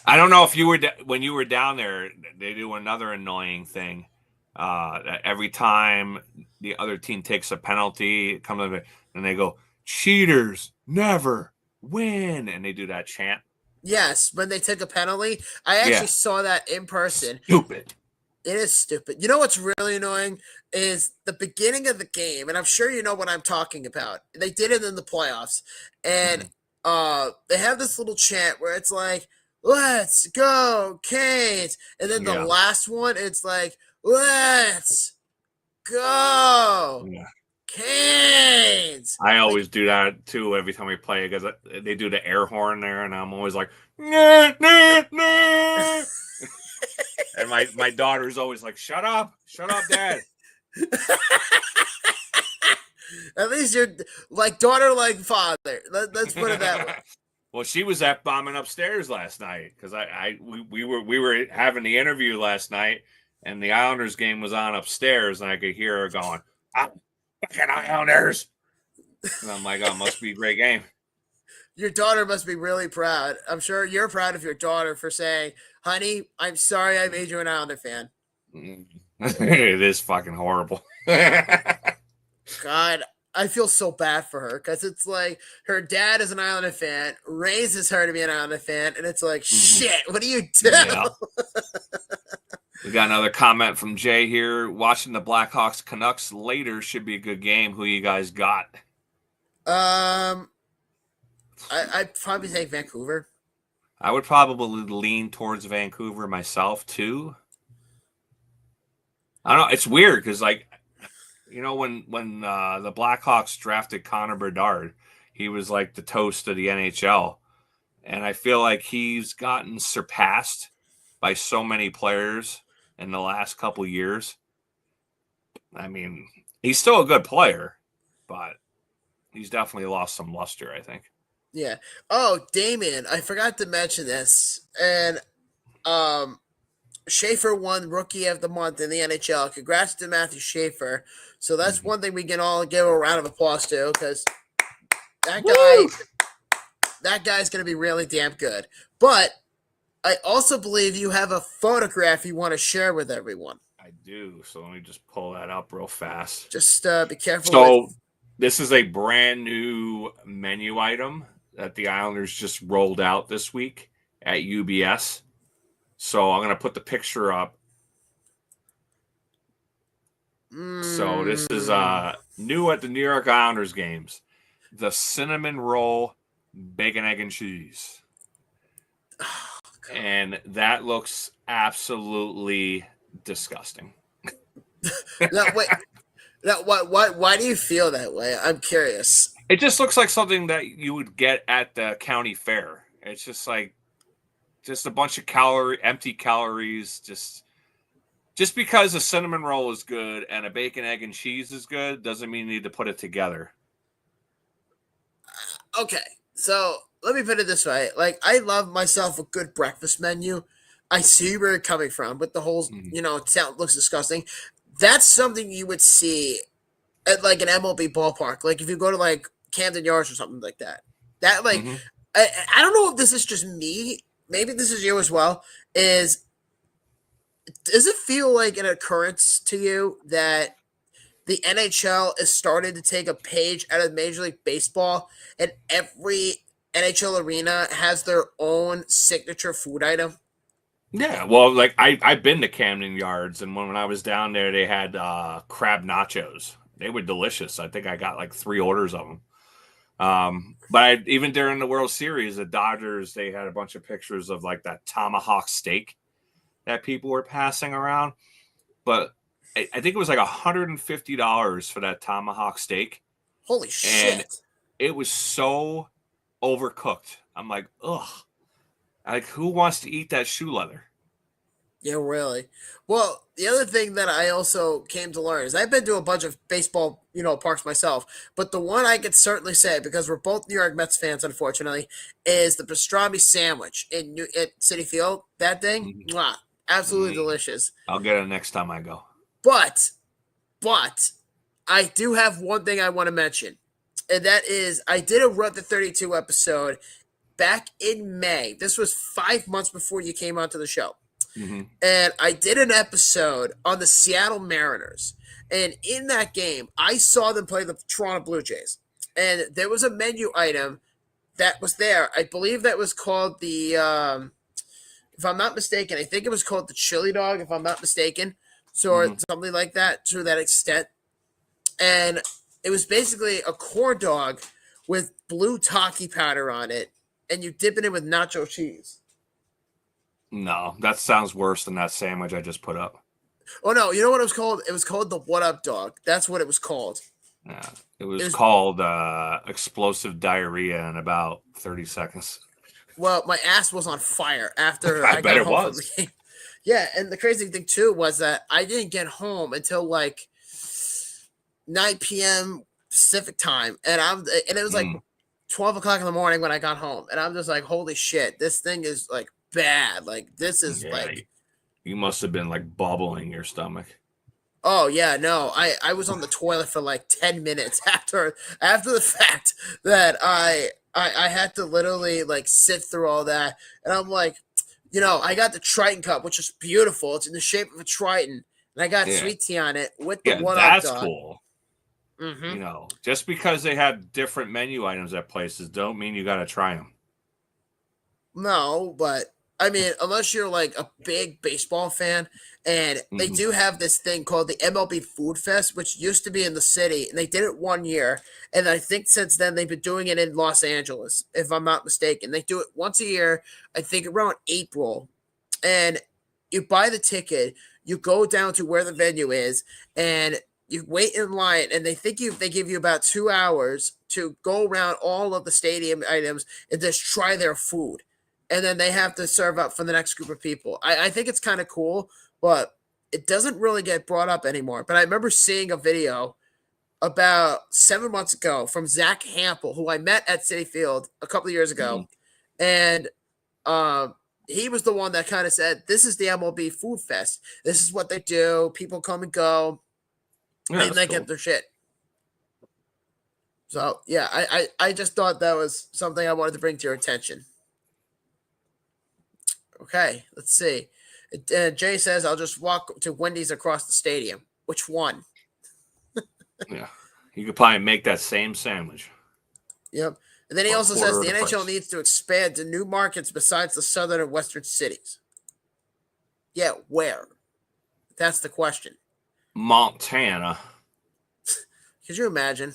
I don't know if you were when you were down there. They do another annoying thing. Every time the other team takes a penalty, it comes up and they go, "Cheaters never win," and they do that chant. Yes, when they take a penalty, I actually saw that in person. Stupid. It is stupid. You know what's really annoying is the beginning of the game, and I'm sure you know what I'm talking about. They did it in the playoffs, and they have this little chant where it's like, "Let's go, Canes," and then the last one, it's like, "Let's go, Canes." I always do that too every time we play because they do the air horn there, and I'm always like, "Nah, nah, nah." And my daughter's always like, shut up, Dad. At least you're like daughter, like father. Let's put it that way. Well, she was bombing upstairs last night because we were having the interview last night, and the Islanders game was on upstairs, and I could hear her going, "Fucking Islanders!" And I'm like, "Oh, must be a great game." Your daughter must be really proud. I'm sure you're proud of your daughter for saying, "Honey, I'm sorry I made you an Islander fan." It is fucking horrible. God, I feel so bad for her because it's like her dad is an Islander fan, raises her to be an Islander fan, and it's like, shit, what do you do? Yeah. We got another comment from Jay here. Watching the Blackhawks Canucks later should be a good game. Who you guys got? I'd probably take Vancouver. I would probably lean towards Vancouver myself too. I don't know. It's weird because, like, you know, when the Blackhawks drafted Connor Bedard, he was like the toast of the NHL, and I feel like he's gotten surpassed by so many players in the last couple years. I mean, he's still a good player, but he's definitely lost some luster, I think. Yeah. Oh, Damien, I forgot to mention this. And Schaefer won Rookie of the Month in the NHL. Congrats to Matthew Schaefer. So that's one thing we can all give a round of applause to, because that guy's going to be really damn good. But I also believe you have a photograph you want to share with everyone. I do. So let me just pull that up real fast. Just be careful. So this is a brand new menu item that the Islanders just rolled out this week at UBS. So I'm going to put the picture up. So this is new at the New York Islanders games. The cinnamon roll, bacon, egg, and cheese. Oh, and that looks absolutely disgusting. Why do you feel that way? I'm curious. It just looks like something that you would get at the county fair. It's just like a bunch of empty calories. Just because a cinnamon roll is good and a bacon, egg, and cheese is good doesn't mean you need to put it together. Okay, so let me put it this way. Like, I love myself a good breakfast menu. I see where you're coming from, but the whole, it looks disgusting. That's something you would see at like an MLB ballpark. Like if you go to like Camden Yards or something like that. That like, I don't know if this is just me. Maybe this is you as well. Does it feel like an occurrence to you that the NHL is starting to take a page out of Major League Baseball, and every NHL arena has their own signature food item? Yeah, well, like I've been to Camden Yards, and when I was down there, they had crab nachos. They were delicious. I think I got like 3 orders of them. But even during the World Series, the Dodgers, they had a bunch of pictures of like that tomahawk steak that people were passing around. But I think it was like $150 for that tomahawk steak. Holy shit! And it was so overcooked. I'm like, ugh. Like, who wants to eat that shoe leather? Yeah, really. Well, the other thing that I also came to learn is I've been to a bunch of baseball, parks myself, but the one I could certainly say, because we're both New York Mets fans, unfortunately, is the pastrami sandwich at Citi Field. That thing, mwah, absolutely delicious. I'll get it next time I go. But I do have one thing I want to mention, and that is I did a Run to 32 episode back in May. This was 5 months before you came onto the show. Mm-hmm. And I did an episode on the Seattle Mariners. And in that game, I saw them play the Toronto Blue Jays. And there was a menu item that was there. I believe that was called the, if I'm not mistaken, I think it was called the chili dog, if I'm not mistaken. So something like that, to that extent. And it was basically a corn dog with blue Taki powder on it. And you dip it in with nacho cheese. No, that sounds worse than that sandwich I just put up. Oh, no. You know what it was called? It was called the What Up Dog. That's what it was called. Yeah, it was called explosive diarrhea in about 30 seconds. Well, my ass was on fire after I bet got it home was. from the game. Yeah, and the crazy thing, too, was that I didn't get home until like 9 p.m. Pacific time. And it was like 12 o'clock in the morning when I got home. And I'm just like, holy shit, this thing is like bad. Like, this is like, you must have been like bubbling your stomach. oh yeah, no, I was on the toilet for like 10 minutes after the fact that I had to literally like sit through all that. And I'm like, I got the Triton cup, which is beautiful. It's in the shape of a Triton, and I got sweet tea on it with the What Up Dog. That's cool. Just because they have different menu items at places don't mean you got to try them. No, but I mean, unless you're like a big baseball fan, and they do have this thing called the MLB Food Fest, which used to be in the city, and they did it 1 year, and I think since then they've been doing it in Los Angeles, if I'm not mistaken. They do it once a year, I think around April, and you buy the ticket, you go down to where the venue is, and you wait in line, and they give you about 2 hours to go around all of the stadium items and just try their food. And then they have to serve up for the next group of people. I think it's kind of cool, but it doesn't really get brought up anymore. But I remember seeing a video about 7 months ago from Zach Hampel, who I met at Citi Field a couple of years ago. And he was the one that kind of said, this is the MLB Food Fest. This is what they do. People come and go, and they get their shit. So, yeah, I just thought that was something I wanted to bring to your attention. Okay, let's see. Jay says, I'll just walk to Wendy's across the stadium. Which one? Yeah. You could probably make that same sandwich. Yep. And then he also says the NHL needs to expand to new markets besides the southern and western cities. Yeah, where? That's the question. Montana. Could you imagine?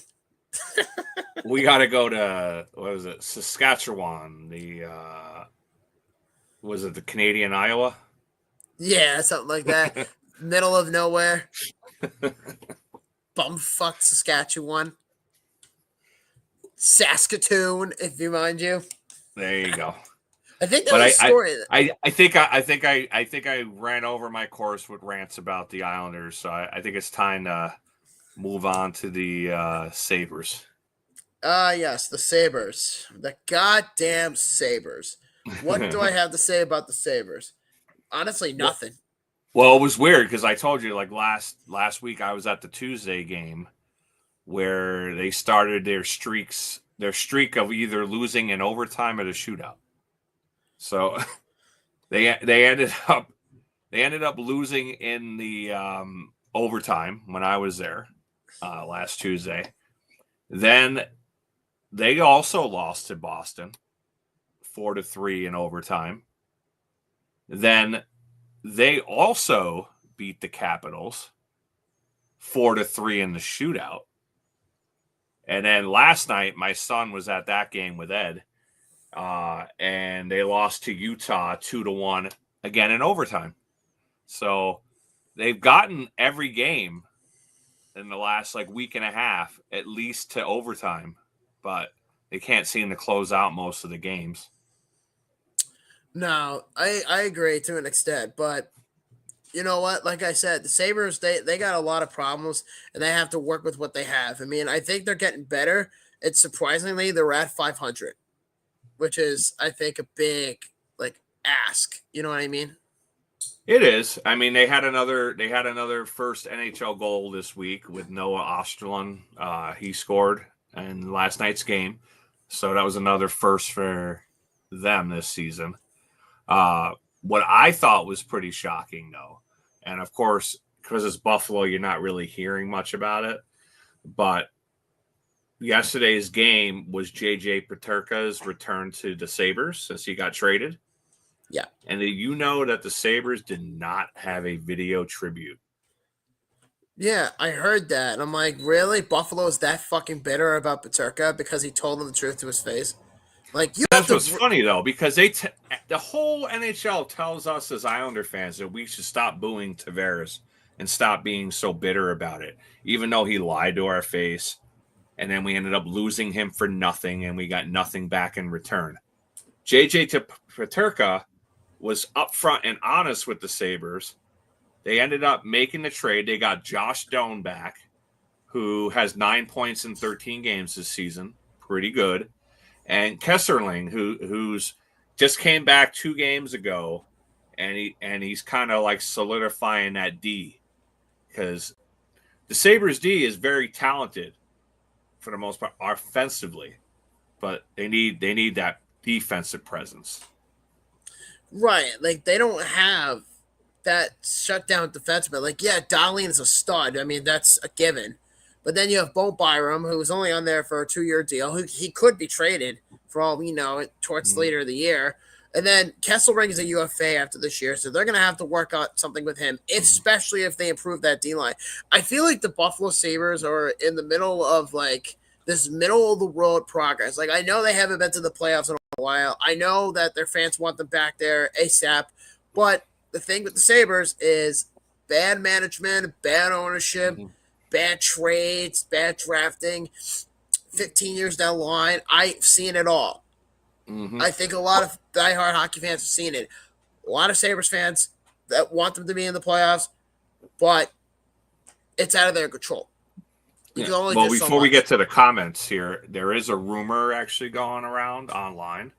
We got to go to, what was it, Saskatchewan, was it the Canadian Iowa? Yeah, something like that. Middle of nowhere. Bumfuck Saskatchewan. Saskatoon, if you mind you. There you go. I think that was a story. I think I ran over my course with rants about the Islanders, so I think it's time to move on to the Sabres. Yes, the Sabres. The goddamn Sabres. What do I have to say about the Sabres? Honestly, nothing. Well, it was weird because I told you, like last week, I was at the Tuesday game where they started their streak of either losing in overtime or the shootout. So they ended up losing in the overtime when I was there, last Tuesday. Then they also lost to Boston 4-3 in overtime. Then they also beat the Capitals 4-3 in the shootout. And then last night, my son was at that game with Ed, and they lost to Utah 2-1 again in overtime. So they've gotten every game in the last week and a half, at least to overtime, but they can't seem to close out most of the games. No, I agree to an extent, but you know what? Like I said, the Sabres, they got a lot of problems, and they have to work with what they have. I mean, I think they're getting better. It's surprisingly, they're at 500, which is, I think, a big, ask. You know what I mean? It is. I mean, they had another first NHL goal this week with Noah Osterlund. He scored in last night's game. So that was another first for them this season. What I thought was pretty shocking, though, and of course, because it's Buffalo, you're not really hearing much about it, but yesterday's game was J.J. Peterka's return to the Sabres since he got traded. Yeah. And did you know that the Sabres did not have a video tribute? Yeah, I heard that. And I'm like, really? Buffalo's that fucking bitter about Peterka because he told them the truth to his face? That's what's funny, though, because the whole NHL tells us as Islander fans that we should stop booing Tavares and stop being so bitter about it, even though he lied to our face, and then we ended up losing him for nothing, and we got nothing back in return. J.J. Peterka was upfront and honest with the Sabres. They ended up making the trade. They got Josh Doan back, who has 9 points in 13 games this season. Pretty good. And Kesserling, who's just came back 2 games ago, and he's kind of solidifying that D, because the Sabres D is very talented for the most part offensively, but they need that defensive presence. Right, they don't have that shutdown defenseman. Yeah, Dahlin is a stud. I mean, that's a given. But then you have Bo Byram, who's only on there for a 2-year deal. He could be traded for all we know towards later in the year. And then Kesselring is a UFA after this year, so they're going to have to work on something with him, especially if they improve that D-line. I feel like the Buffalo Sabres are in the middle of, this middle-of-the-road progress. I know they haven't been to the playoffs in a while. I know that their fans want them back there ASAP. But the thing with the Sabres is bad management, bad ownership, bad trades, bad drafting. 15 years down the line, I've seen it all. I think a lot of diehard hockey fans have seen it. A lot of Sabres fans that want them to be in the playoffs, but it's out of their control. Well, before we get to the comments here, there is a rumor actually going around online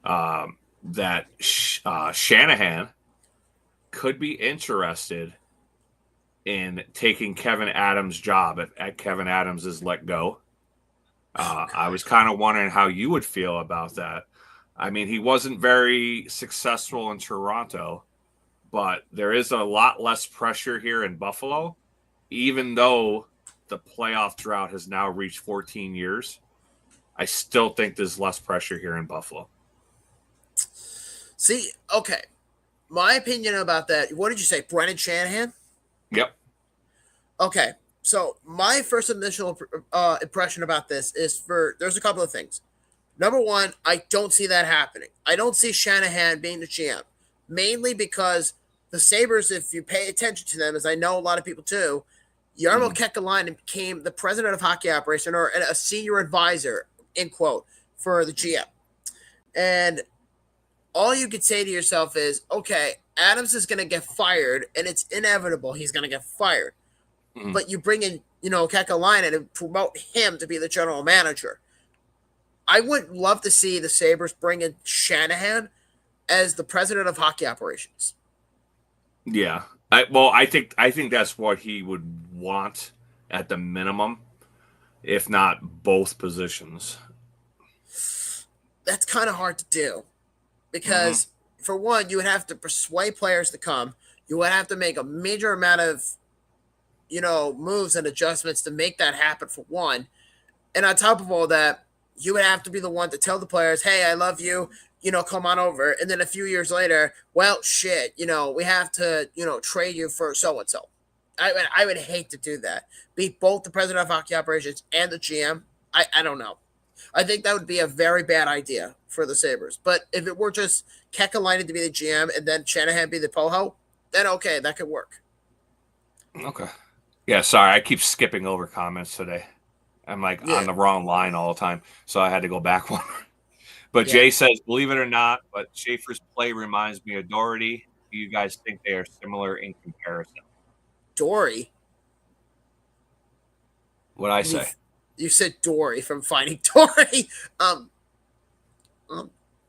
that Shanahan could be interested in taking Kevin Adams' job at Kevin Adams is let go. I was kind of wondering how you would feel about that. I mean, he wasn't very successful in Toronto, but there is a lot less pressure here in Buffalo, even though the playoff drought has now reached 14 years. I still think there's less pressure here in Buffalo. See, okay. My opinion about that, what did you say, Brendan Shanahan? Yep. Okay. So my first initial impression about this is there's a couple of things. Number one, I don't see that happening. I don't see Shanahan being the GM, mainly because the Sabres, if you pay attention to them, as I know a lot of people do, Jarmo Kekalainen became the president of hockey operation, or a senior advisor, in quote, for the GM. And all you could say to yourself is, okay, Adams is going to get fired, and it's inevitable he's going to get fired. But you bring in, Kekalainen and promote him to be the general manager. I would love to see the Sabres bring in Shanahan as the president of hockey operations. Yeah. I think that's what he would want at the minimum, if not both positions. That's kind of hard to do because, for one, you would have to persuade players to come. You would have to make a major amount of moves and adjustments to make that happen for one. And on top of all that, you would have to be the one to tell the players, hey, I love you, come on over. And then a few years later, well, shit, we have to, trade you for so-and-so. I would hate to do that. Be both the president of hockey operations and the GM. I don't know. I think that would be a very bad idea for the Sabres. But if it were just Kekalainen to be the GM and then Shanahan be the POHO, then okay, that could work. Okay. Yeah, sorry, I keep skipping over comments today. I'm on the wrong line all the time, so I had to go back one. But Jay says, believe it or not, but Schaefer's play reminds me of Doherty. Do you guys think they are similar in comparison? Dory? What'd I say? You said Dory from Finding Dory.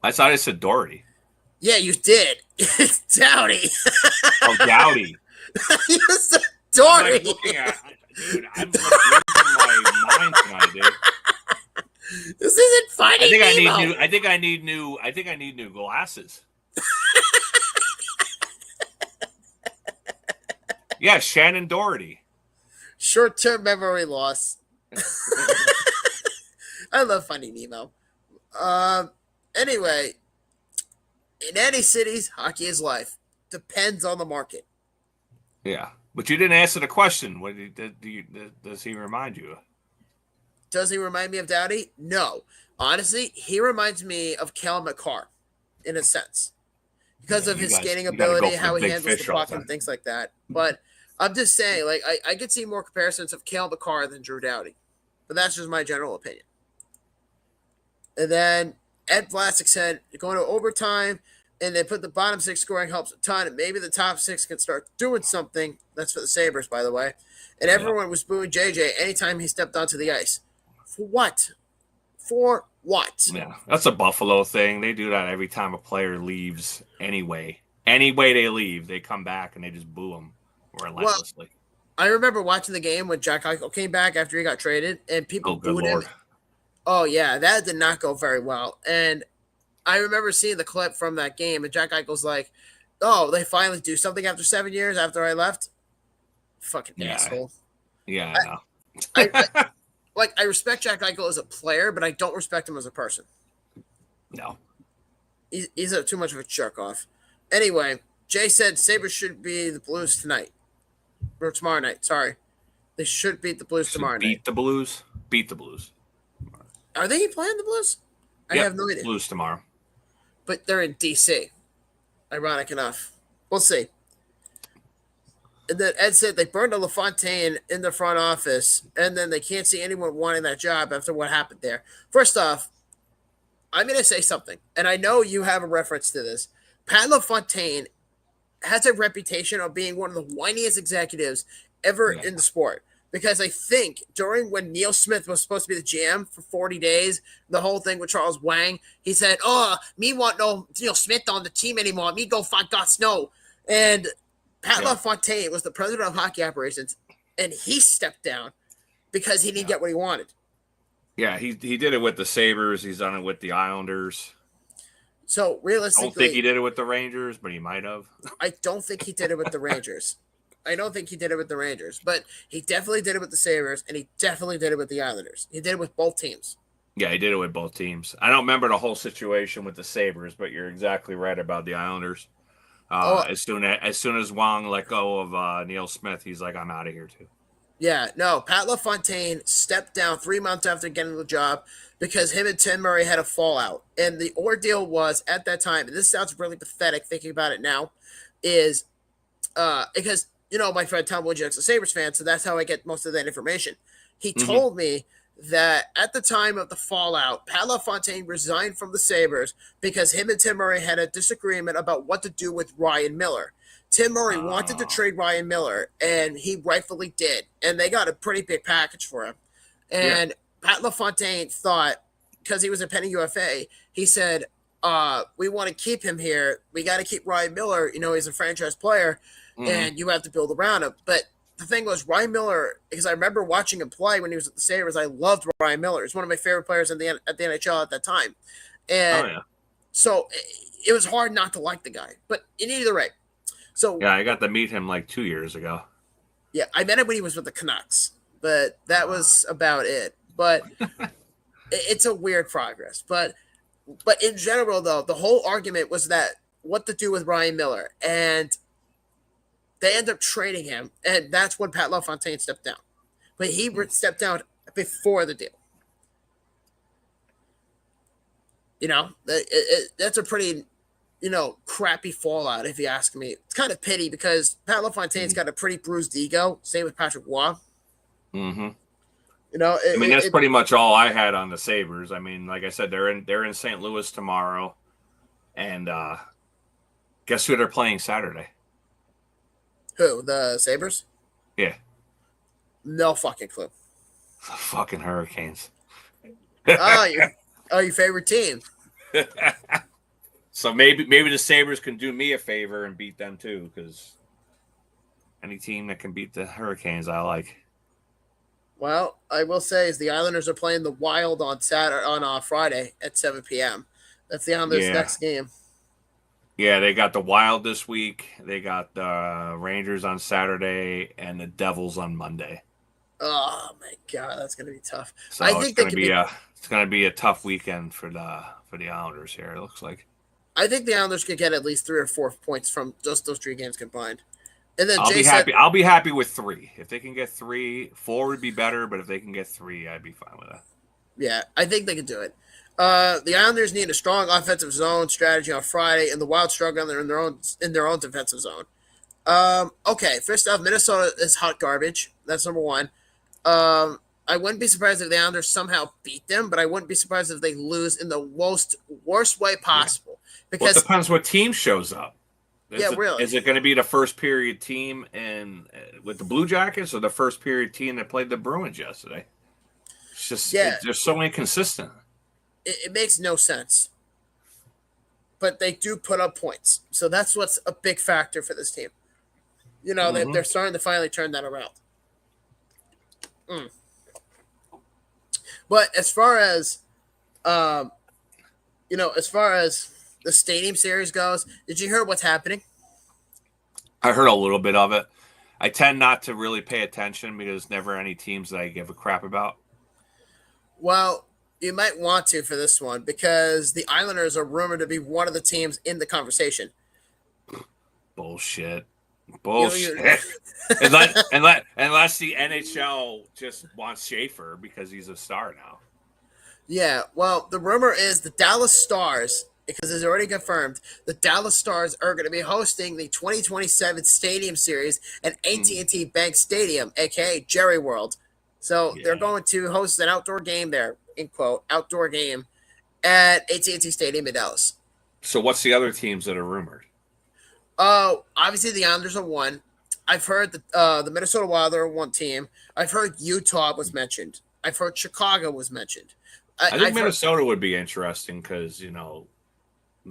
I thought I said Doherty. Yeah, you did. It's Dowdy. Oh, Dowdy. You said Dory. I'm losing my mind tonight, dude. This isn't Finding Nemo. I think I need new glasses. Yeah, Shannon Doherty. Short-term memory loss. I love Finding Nemo. Anyway, in any cities, hockey is life. Depends on the market. Yeah, but you didn't answer the question. What does he remind you of? Does he remind me of Dowdy? No. Honestly, he reminds me of Cal McCarr in a sense. Because of his skating ability, how he handles the puck and things like that. But I'm just saying, I could see more comparisons of Cal McCarr than Drew Doughty. But that's just my general opinion. And then Ed Vlasic said, you're going to overtime, and they put the bottom six scoring helps a ton, and maybe the top six can start doing something. That's for the Sabres, by the way. And everyone was booing JJ anytime he stepped onto the ice. For what? For what? Yeah, that's a Buffalo thing. They do that every time a player leaves anyway. Any way they leave, they come back and they just boo them relentlessly. Well, I remember watching the game when Jack Eichel came back after he got traded, and people booed him. Oh, yeah, that did not go very well. And I remember seeing the clip from that game, and Jack Eichel's like, oh, they finally do something after 7 years after I left? Fucking asshole. Yeah, I know. I respect Jack Eichel as a player, but I don't respect him as a person. No. He's too much of a jerk-off. Anyway, Jay said Sabres should be the Blues tonight. Or tomorrow night, sorry. They should beat the Blues tomorrow night. Beat the Blues? Beat the Blues. Are they playing the Blues? I have no idea. Blues tomorrow. But they're in D.C. Ironic enough. We'll see. And then Ed said they burned a LaFontaine in the front office, and then they can't see anyone wanting that job after what happened there. First off, I'm going to say something, and I know you have a reference to this. Pat LaFontaine has a reputation of being one of the whiniest executives ever in the sport. Because I think during when Neil Smith was supposed to be the GM for 40 days, the whole thing with Charles Wang, he said, oh, me want no Neil Smith on the team anymore. Me go find God Snow. And Pat LaFontaine was the president of hockey operations, and he stepped down because he didn't get what he wanted. Yeah, he did it with the Sabres. He's done it with the Islanders. So realistically, I don't think he did it with the Rangers, but he might have. I don't think he did it with the Rangers. But he definitely did it with the Sabres, and he definitely did it with the Islanders. He did it with both teams. Yeah, he did it with both teams. I don't remember the whole situation with the Sabres, but you're exactly right about the Islanders. As soon as Wang let go of Neil Smith, he's like, I'm out of here too. Yeah, no, Pat LaFontaine stepped down 3 months after getting the job because him and Tim Murray had a fallout. And the ordeal was at that time, and this sounds really pathetic thinking about it now, is because my friend Tom Wojcik's a Sabres fan, so that's how I get most of that information. He told me that at the time of the fallout, Pat LaFontaine resigned from the Sabres because him and Tim Murray had a disagreement about what to do with Ryan Miller. Tim Murray wanted to trade Ryan Miller, and he rightfully did. And they got a pretty big package for him. And Pat LaFontaine thought, because he was a penny UFA, he said, we want to keep him here. We got to keep Ryan Miller. He's a franchise player. And you have to build around him. But the thing was, Ryan Miller, because I remember watching him play when he was at the Sabres, I loved Ryan Miller. He's one of my favorite players at the NHL at that time. And so it was hard not to like the guy. But in either way. So yeah, I got to meet him like 2 years ago. Yeah, I met him when he was with the Canucks, but that was about it. But it's a weird progress. But in general, though, the whole argument was that what to do with Ryan Miller, and they end up trading him, and that's when Pat LaFontaine stepped down. But he stepped down before the deal. You know, that's a pretty, crappy fallout, if you ask me. It's kind of pity because Pat LaFontaine's got a pretty bruised ego. Same with Patrick Waugh. Mm-hmm. That's pretty much all I had on the Sabres. I mean, like I said, they're in St. Louis tomorrow, and guess who they're playing Saturday? Who, the Sabres? Yeah. No fucking clue. The fucking Hurricanes. Your favorite team. So maybe the Sabres can do me a favor and beat them too, because any team that can beat the Hurricanes, I like. Well, I will say is the Islanders are playing the Wild on Friday at 7 p.m. That's the Islanders' next game. Yeah, they got the Wild this week. They got the Rangers on Saturday and the Devils on Monday. Oh my God, that's going to be tough. So I think it's going to be a tough weekend for the Islanders here. It looks like. I think the Islanders could get at least 3 or 4 points from just those 3 games combined. And then I'll be happy with 3. If they can get 3, 4 would be better. But if they can get 3, I'd be fine with that. Yeah, I think they can do it. The Islanders need a strong offensive zone strategy on Friday, and the Wild struggle in their own defensive zone. Okay, first off, Minnesota is hot garbage. That's number 1. I wouldn't be surprised if the Islanders somehow beat them, but I wouldn't be surprised if they lose in the worst way possible. Because it depends what team shows up. Really. Is it going to be the first period team with the Blue Jackets or the first period team that played the Bruins yesterday? It's just they're so inconsistent. It makes no sense. But they do put up points. So that's what's a big factor for this team. They're starting to finally turn that around. But as far as the Stadium Series goes, did you hear what's happening? I heard a little bit of it. I tend not to really pay attention because there's never any teams that I give a crap about. Well, you might want to for this one because the Islanders are rumored to be one of the teams in the conversation. Bullshit. Unless the NHL just wants Schaefer because he's a star now. Yeah, well, the rumor is the Dallas Stars, because it's already confirmed, the Dallas Stars are going to be hosting the 2027 Stadium Series at AT&T Bank Stadium, a.k.a. Jerry World. So they're going to host an outdoor game there, in quote, outdoor game at AT&T Stadium in Dallas. So what's the other teams that are rumored? Obviously the Islanders are one. I've heard that the Minnesota Wild are one team. I've heard Utah was mentioned. I've heard Chicago was mentioned. I think Minnesota would be interesting because, the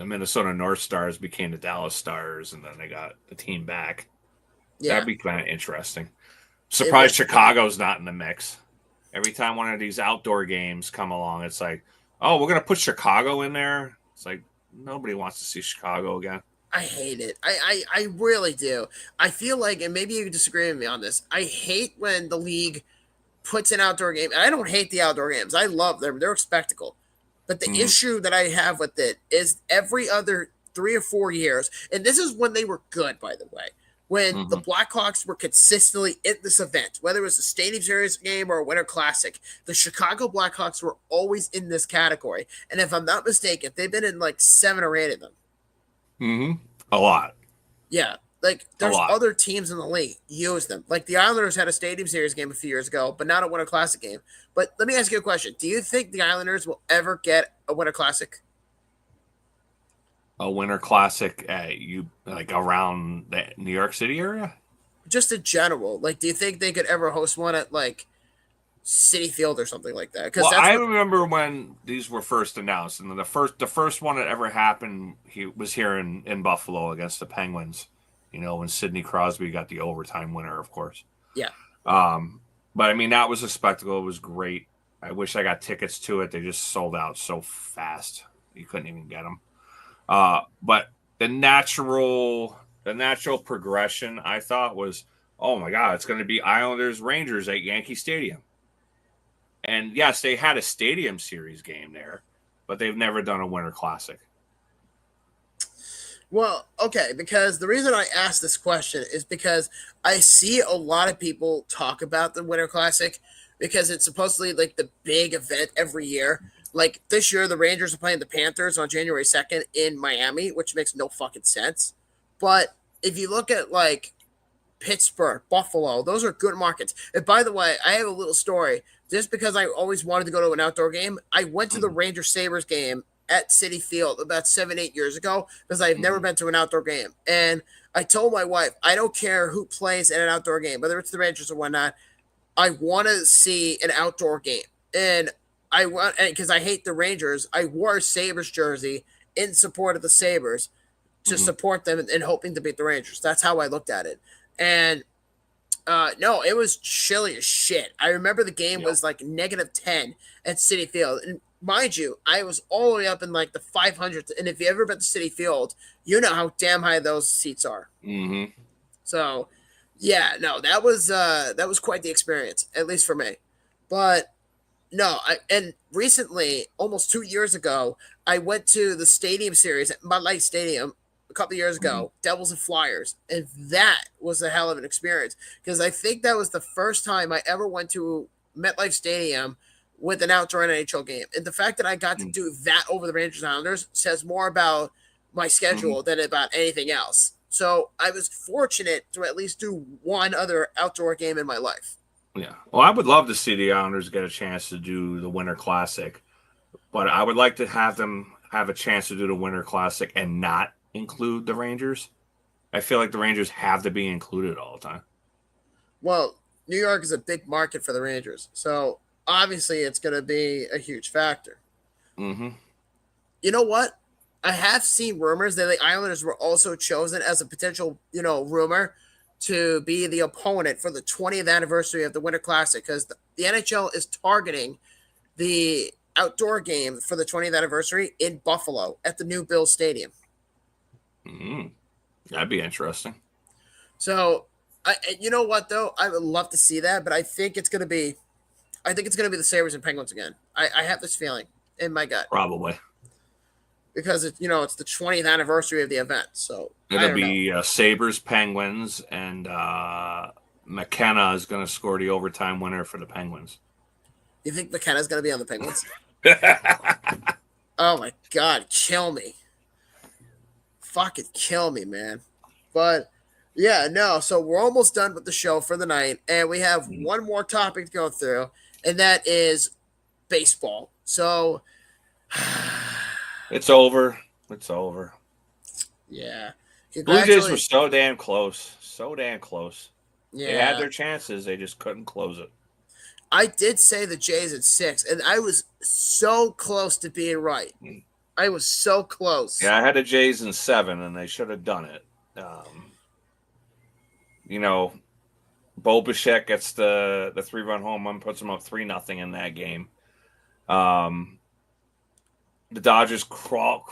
Minnesota North Stars became the Dallas Stars, and then they got the team back. Yeah. That'd be kind of interesting. Surprised Chicago's not in the mix. Every time one of these outdoor games come along, it's like, oh, we're going to put Chicago in there. It's like, nobody wants to see Chicago again. I hate it. I really do. I feel like, and maybe you disagree with me on this, I hate when the league puts an outdoor game. I don't hate the outdoor games. I love them. They're a spectacle. But the issue that I have with it is every other 3 or 4 years, and this is when they were good, by the way, when the Blackhawks were consistently in this event, whether it was a Stadium Series game or a Winter Classic, the Chicago Blackhawks were always in this category. And if I'm not mistaken, they've been in like 7 or 8 of them. A lot. Yeah. Like, there's other teams in the league use them. Like, the Islanders had a Stadium Series game a few years ago, but not a Winter Classic game. But let me ask you a question. Do you think the Islanders will ever get a Winter Classic? A Winter Classic around the New York City area? Just in general. Like, do you think they could ever host one at, like, Citi Field or something like that? Well, I remember when these were first announced, and the first one that ever happened was here in Buffalo against the Penguins. When Sidney Crosby got the overtime winner, of course. Yeah. But I mean, that was a spectacle. It was great. I wish I got tickets to it. They just sold out so fast. You couldn't even get them. But the natural progression, I thought, was Oh my God, it's going to be Islanders Rangers at Yankee Stadium. And yes, they had a Stadium Series game there, but they've never done a Winter Classic. Well, okay, because the reason I asked this question is because I see a lot of people talk about the Winter Classic because it's supposedly like the big event every year. Like this year, the Rangers are playing the Panthers on January 2nd in Miami, which makes no fucking sense. But if you look at like Pittsburgh, Buffalo, those are good markets. And by the way, I have a little story. Just because I always wanted to go to an outdoor game, I went to the Ranger Sabres game at Citi Field about 7-8 years ago because I've never been to an outdoor game. And I told my wife, I don't care who plays in an outdoor game, whether it's the Rangers or whatnot. I want to see an outdoor game. And I want, because I hate the Rangers, I wore a Sabres jersey in support of the Sabres to support them and hoping to beat the Rangers. That's how I looked at it. And no, it was chilly as shit. I remember the game was like -10 at Citi Field. And mind you, I was all the way up in like the 500s. And if you ever been to Citi Field, you know how damn high those seats are. Mm-hmm. So, yeah, no, that was quite the experience, at least for me. But no, and recently, almost 2 years ago, I went to the Stadium Series at Bud Light Stadium a couple of years ago, Devils and Flyers, and that was a hell of an experience because I think that was the first time I ever went to MetLife Stadium with an outdoor NHL game. And the fact that I got to do that over the Rangers Islanders says more about my schedule than about anything else. So I was fortunate to at least do one other outdoor game in my life. Yeah. Well, I would love to see the Islanders get a chance to do the Winter Classic, but I would like to have them have a chance to do the Winter Classic and not include the Rangers. I feel like the Rangers have to be included all the time. Well, New York is a big market for the Rangers, so obviously it's going to be a huge factor. Mm-hmm. You know what? I have seen rumors that the Islanders were also chosen as a potential, rumor to be the opponent for the 20th anniversary of the Winter Classic because the NHL is targeting the outdoor game for the 20th anniversary in Buffalo at the new Bills Stadium. That'd be interesting. So, you know what though? I would love to see that, but I think it's going to be the Sabres and Penguins again. I have this feeling in my gut. Probably. Because it's the 20th anniversary of the event, so it'll be Sabres, Penguins, and McKenna is going to score the overtime winner for the Penguins. You think McKenna's going to be on the Penguins? Oh my God, kill me! Fucking kill me, man! But yeah, no. So we're almost done with the show for the night, and we have one more topic to go through, and that is baseball. So. It's over. It's over. Yeah. Blue Jays were so damn close. So damn close. Yeah. They had their chances. They just couldn't close it. I did say the Jays at 6, and I was so close to being right. I was so close. Yeah, I had the Jays in 7, and they should have done it. Bo Bichette gets the 3-run home run, puts them up 3-0 in that game. The Dodgers claw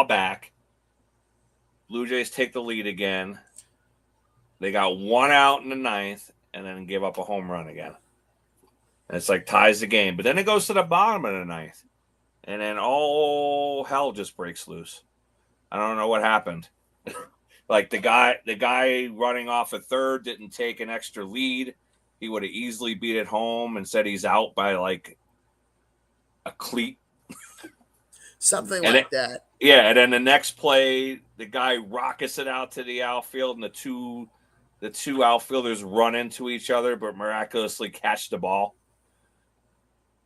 back. Blue Jays take the lead again. They got one out in the 9th and then give up a home run again. And it's like ties the game. But then it goes to the bottom of the 9th. And then all hell just breaks loose. I don't know what happened. Like the guy running off at third didn't take an extra lead. He would have easily beat it home and said he's out by like a cleat. Something like that. Yeah, and then the next play, the guy rockets it out to the outfield, and the two outfielders run into each other, but miraculously catch the ball.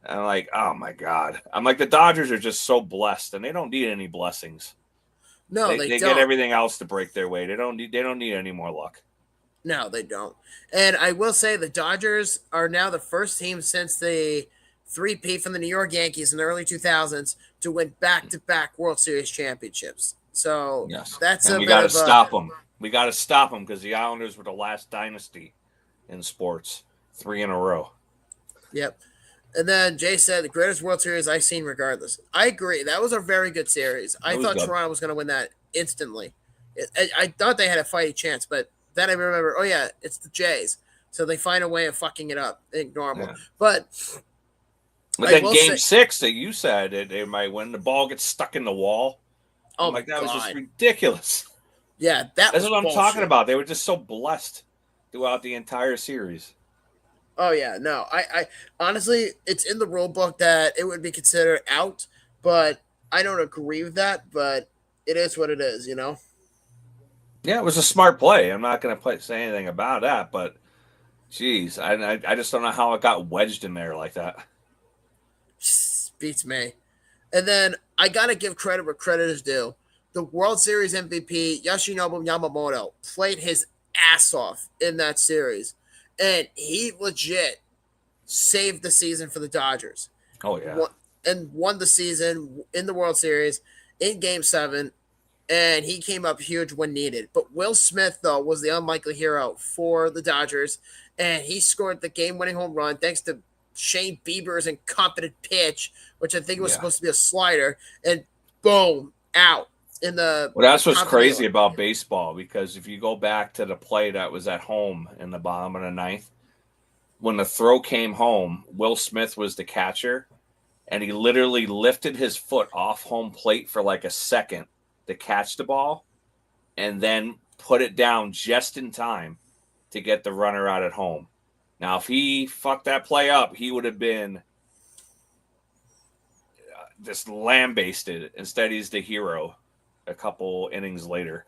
And I'm like, oh my God. I'm like, the Dodgers are just so blessed, and they don't need any blessings. No, they don't. Get everything else to break their way. They don't need any more luck. No, they don't. And I will say the Dodgers are now the first team since the 3-peat from the New York Yankees in the early 2000s to win back-to-back World Series championships. So that's and a we got to stop them. We got to stop them because the Islanders were the last dynasty in sports, 3 in a row. Yep. And then Jay said the greatest World Series I've seen regardless. I agree. That was a very good series. I thought Toronto was going to win that instantly. I thought they had a fighting chance, but then I remember, oh yeah, it's the Jays. So they find a way of fucking it up. Normal. Yeah. But then game 6 that you said it might when the ball gets stuck in the wall. Oh I'm like, that was just ridiculous. Yeah, that's what I'm talking about. They were just so blessed throughout the entire series. Oh yeah, no. I honestly, it's in the rule book that it would be considered out, but I don't agree with that. But it is what it is, you know. Yeah, it was a smart play. I'm not going to say anything about that, but geez, I just don't know how it got wedged in there like that. Beats me. And then I gotta give credit where credit is due. The World Series MVP Yoshinobu Yamamoto played his ass off in that series, and he legit saved the season for the Dodgers. Oh yeah, and won the season in the World Series in Game 7, and he came up huge when needed. But Will Smith, though, was the unlikely hero for the Dodgers, and he scored the game-winning home run thanks to Shane Bieber's incompetent pitch, which I think was supposed to be a slider, and boom, out in the. Well, that's what's crazy about baseball, because if you go back to the play that was at home in the bottom of the ninth, when the throw came home, Will Smith was the catcher, and he literally lifted his foot off home plate for like a second to catch the ball, and then put it down just in time to get the runner out at home. Now, if he fucked that play up, he would have been just lambasted. Instead, he's the hero a couple innings later.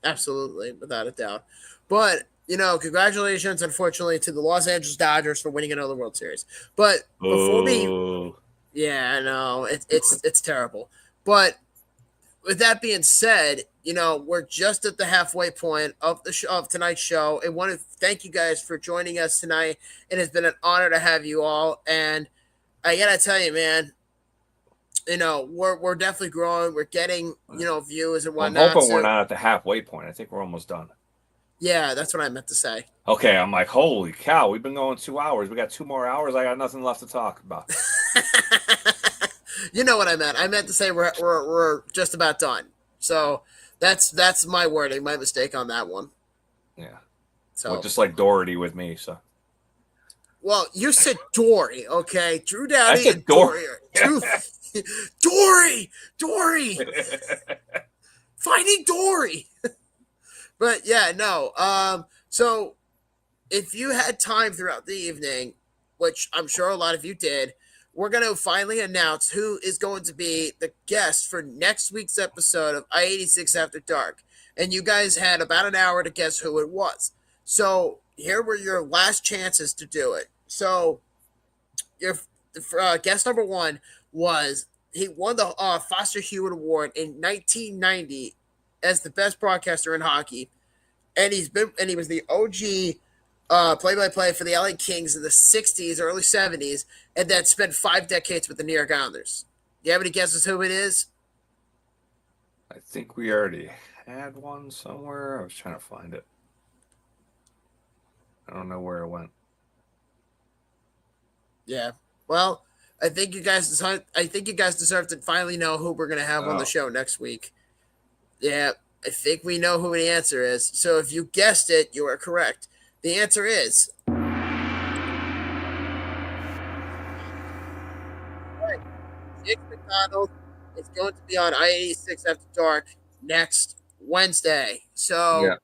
Absolutely, without a doubt. But, you know, congratulations, unfortunately, to the Los Angeles Dodgers for winning another World Series. But before we... Yeah, I know. It's terrible. But with that being said, you know, we're just at the halfway point of of tonight's show. I want to thank you guys for joining us tonight. It has been an honor to have you all. And I gotta tell you, man, you know, we're definitely growing. We're getting, you know, views and whatnot. I'm hoping we're not at the halfway point. I think we're almost done. Yeah, that's what I meant to say. Okay, I'm like, holy cow, we've been going 2 hours. We got 2 more hours. I got nothing left to talk about. You know what I meant. I meant to say we're just about done. So that's my wording, my mistake on that one. Yeah. So well, just like Doherty with me. So. Well, you said Dory, okay? Drew Doughty I said and Dory. Dory. Finding Dory. But yeah, no. So if you had time throughout the evening, which I'm sure a lot of you did, we're going to finally announce who is going to be the guest for next week's episode of I-86 After Dark. And you guys had about an hour to guess who it was. So here were your last chances to do it. So your guest number 1 was, he won the Foster Hewitt Award in 1990 as the best broadcaster in hockey. And he was the OG play-by-play for the LA Kings in the 60s, early 70s, and then spent 5 decades with the New York Islanders. Do you have any guesses who it is? I think we already had one somewhere. I was trying to find it. I don't know where it went. Yeah. Well, I think you guys deserve to finally know who we're going to have on the show next week. Yeah, I think we know who the answer is. So if you guessed it, you are correct. The answer is Jake McDonald is going to be on I-86 After Dark next Wednesday. So yeah,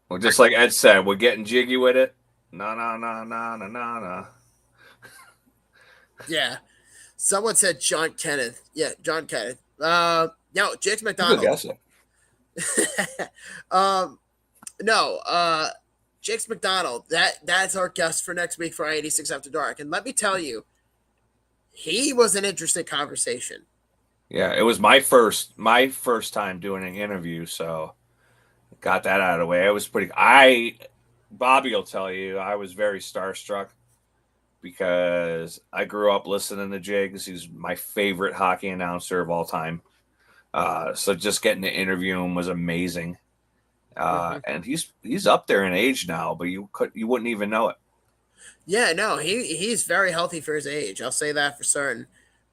well, just like Ed said, we're getting jiggy with it. No. Yeah, someone said John Kenneth. Yeah, John Kenneth. No, Jake McDonald. Good guess. No, Jakes McDonald, that's our guest for next week for I-86 After Dark. And let me tell you, he was an interesting conversation. Yeah, it was my first time doing an interview, so got that out of the way. It was Bobby will tell you, I was very starstruck because I grew up listening to Jigs. He's my favorite hockey announcer of all time. So just getting to interview him was amazing. And he's up there in age now, but you wouldn't even know it. Yeah, no, he's very healthy for his age. I'll say that for certain.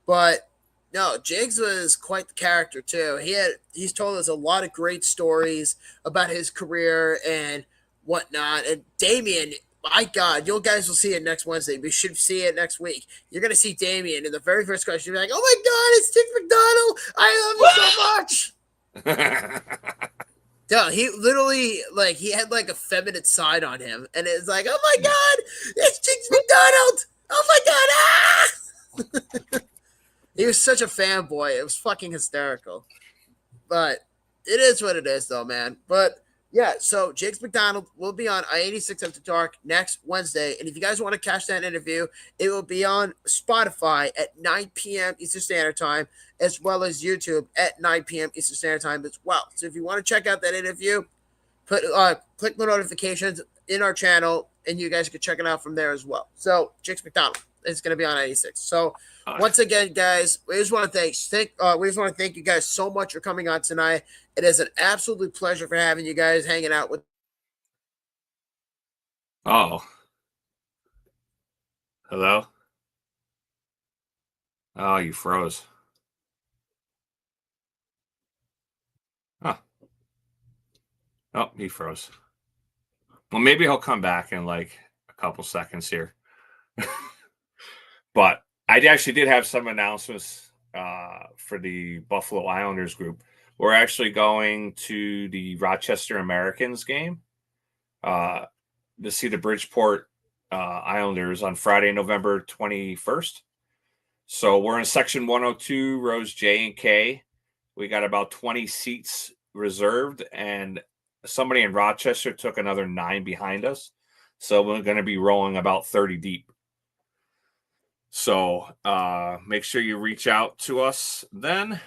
But no, Jigs was quite the character too. He's told us a lot of great stories about his career and whatnot. And Damian, my God, you guys will see it next Wednesday. We should see it next week. You're gonna see Damian in the very first question. You're like, "Oh my God, it's Dick McDonald! I love you so much." Duh, he literally he had like a feminine side on him, and it's like, "Oh my God, it's Dick McDonald! Oh my God!" Ah! He was such a fanboy. It was fucking hysterical. But it is what it is, though, man. But yeah, so Jakes McDonald will be on I-86 After Dark next Wednesday. And if you guys want to catch that interview, it will be on Spotify at 9 p.m. Eastern Standard Time, as well as YouTube at 9 p.m. Eastern Standard Time as well. So if you want to check out that interview, click the notifications in our channel, and you guys can check it out from there as well. So Jakes McDonald is going to be on 86. So once again, guys, we just want to thank you guys so much for coming on tonight. It is an absolute pleasure for having you guys hanging out with. Oh, hello. Oh, you froze. Huh. Oh, he froze. Well, maybe he'll come back in like a couple seconds here. But I actually did have some announcements for the Buffalo Islanders group. We're actually going to the Rochester Americans game to see the Bridgeport Islanders on Friday, November 21st. So we're in section 102, rows J and K. We got about 20 seats reserved, and somebody in Rochester took another 9 behind us. So we're going to be rolling about 30 deep. So make sure you reach out to us then.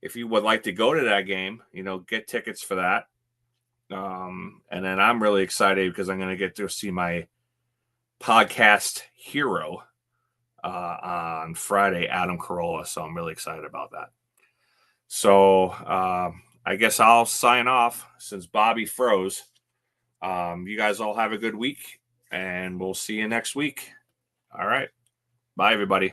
If you would like to go to that game, get tickets for that. And then I'm really excited because I'm going to get to see my podcast hero on Friday, Adam Carolla. So I'm really excited about that. So I guess I'll sign off since Bobby froze. You guys all have a good week, and we'll see you next week. All right. Bye, everybody.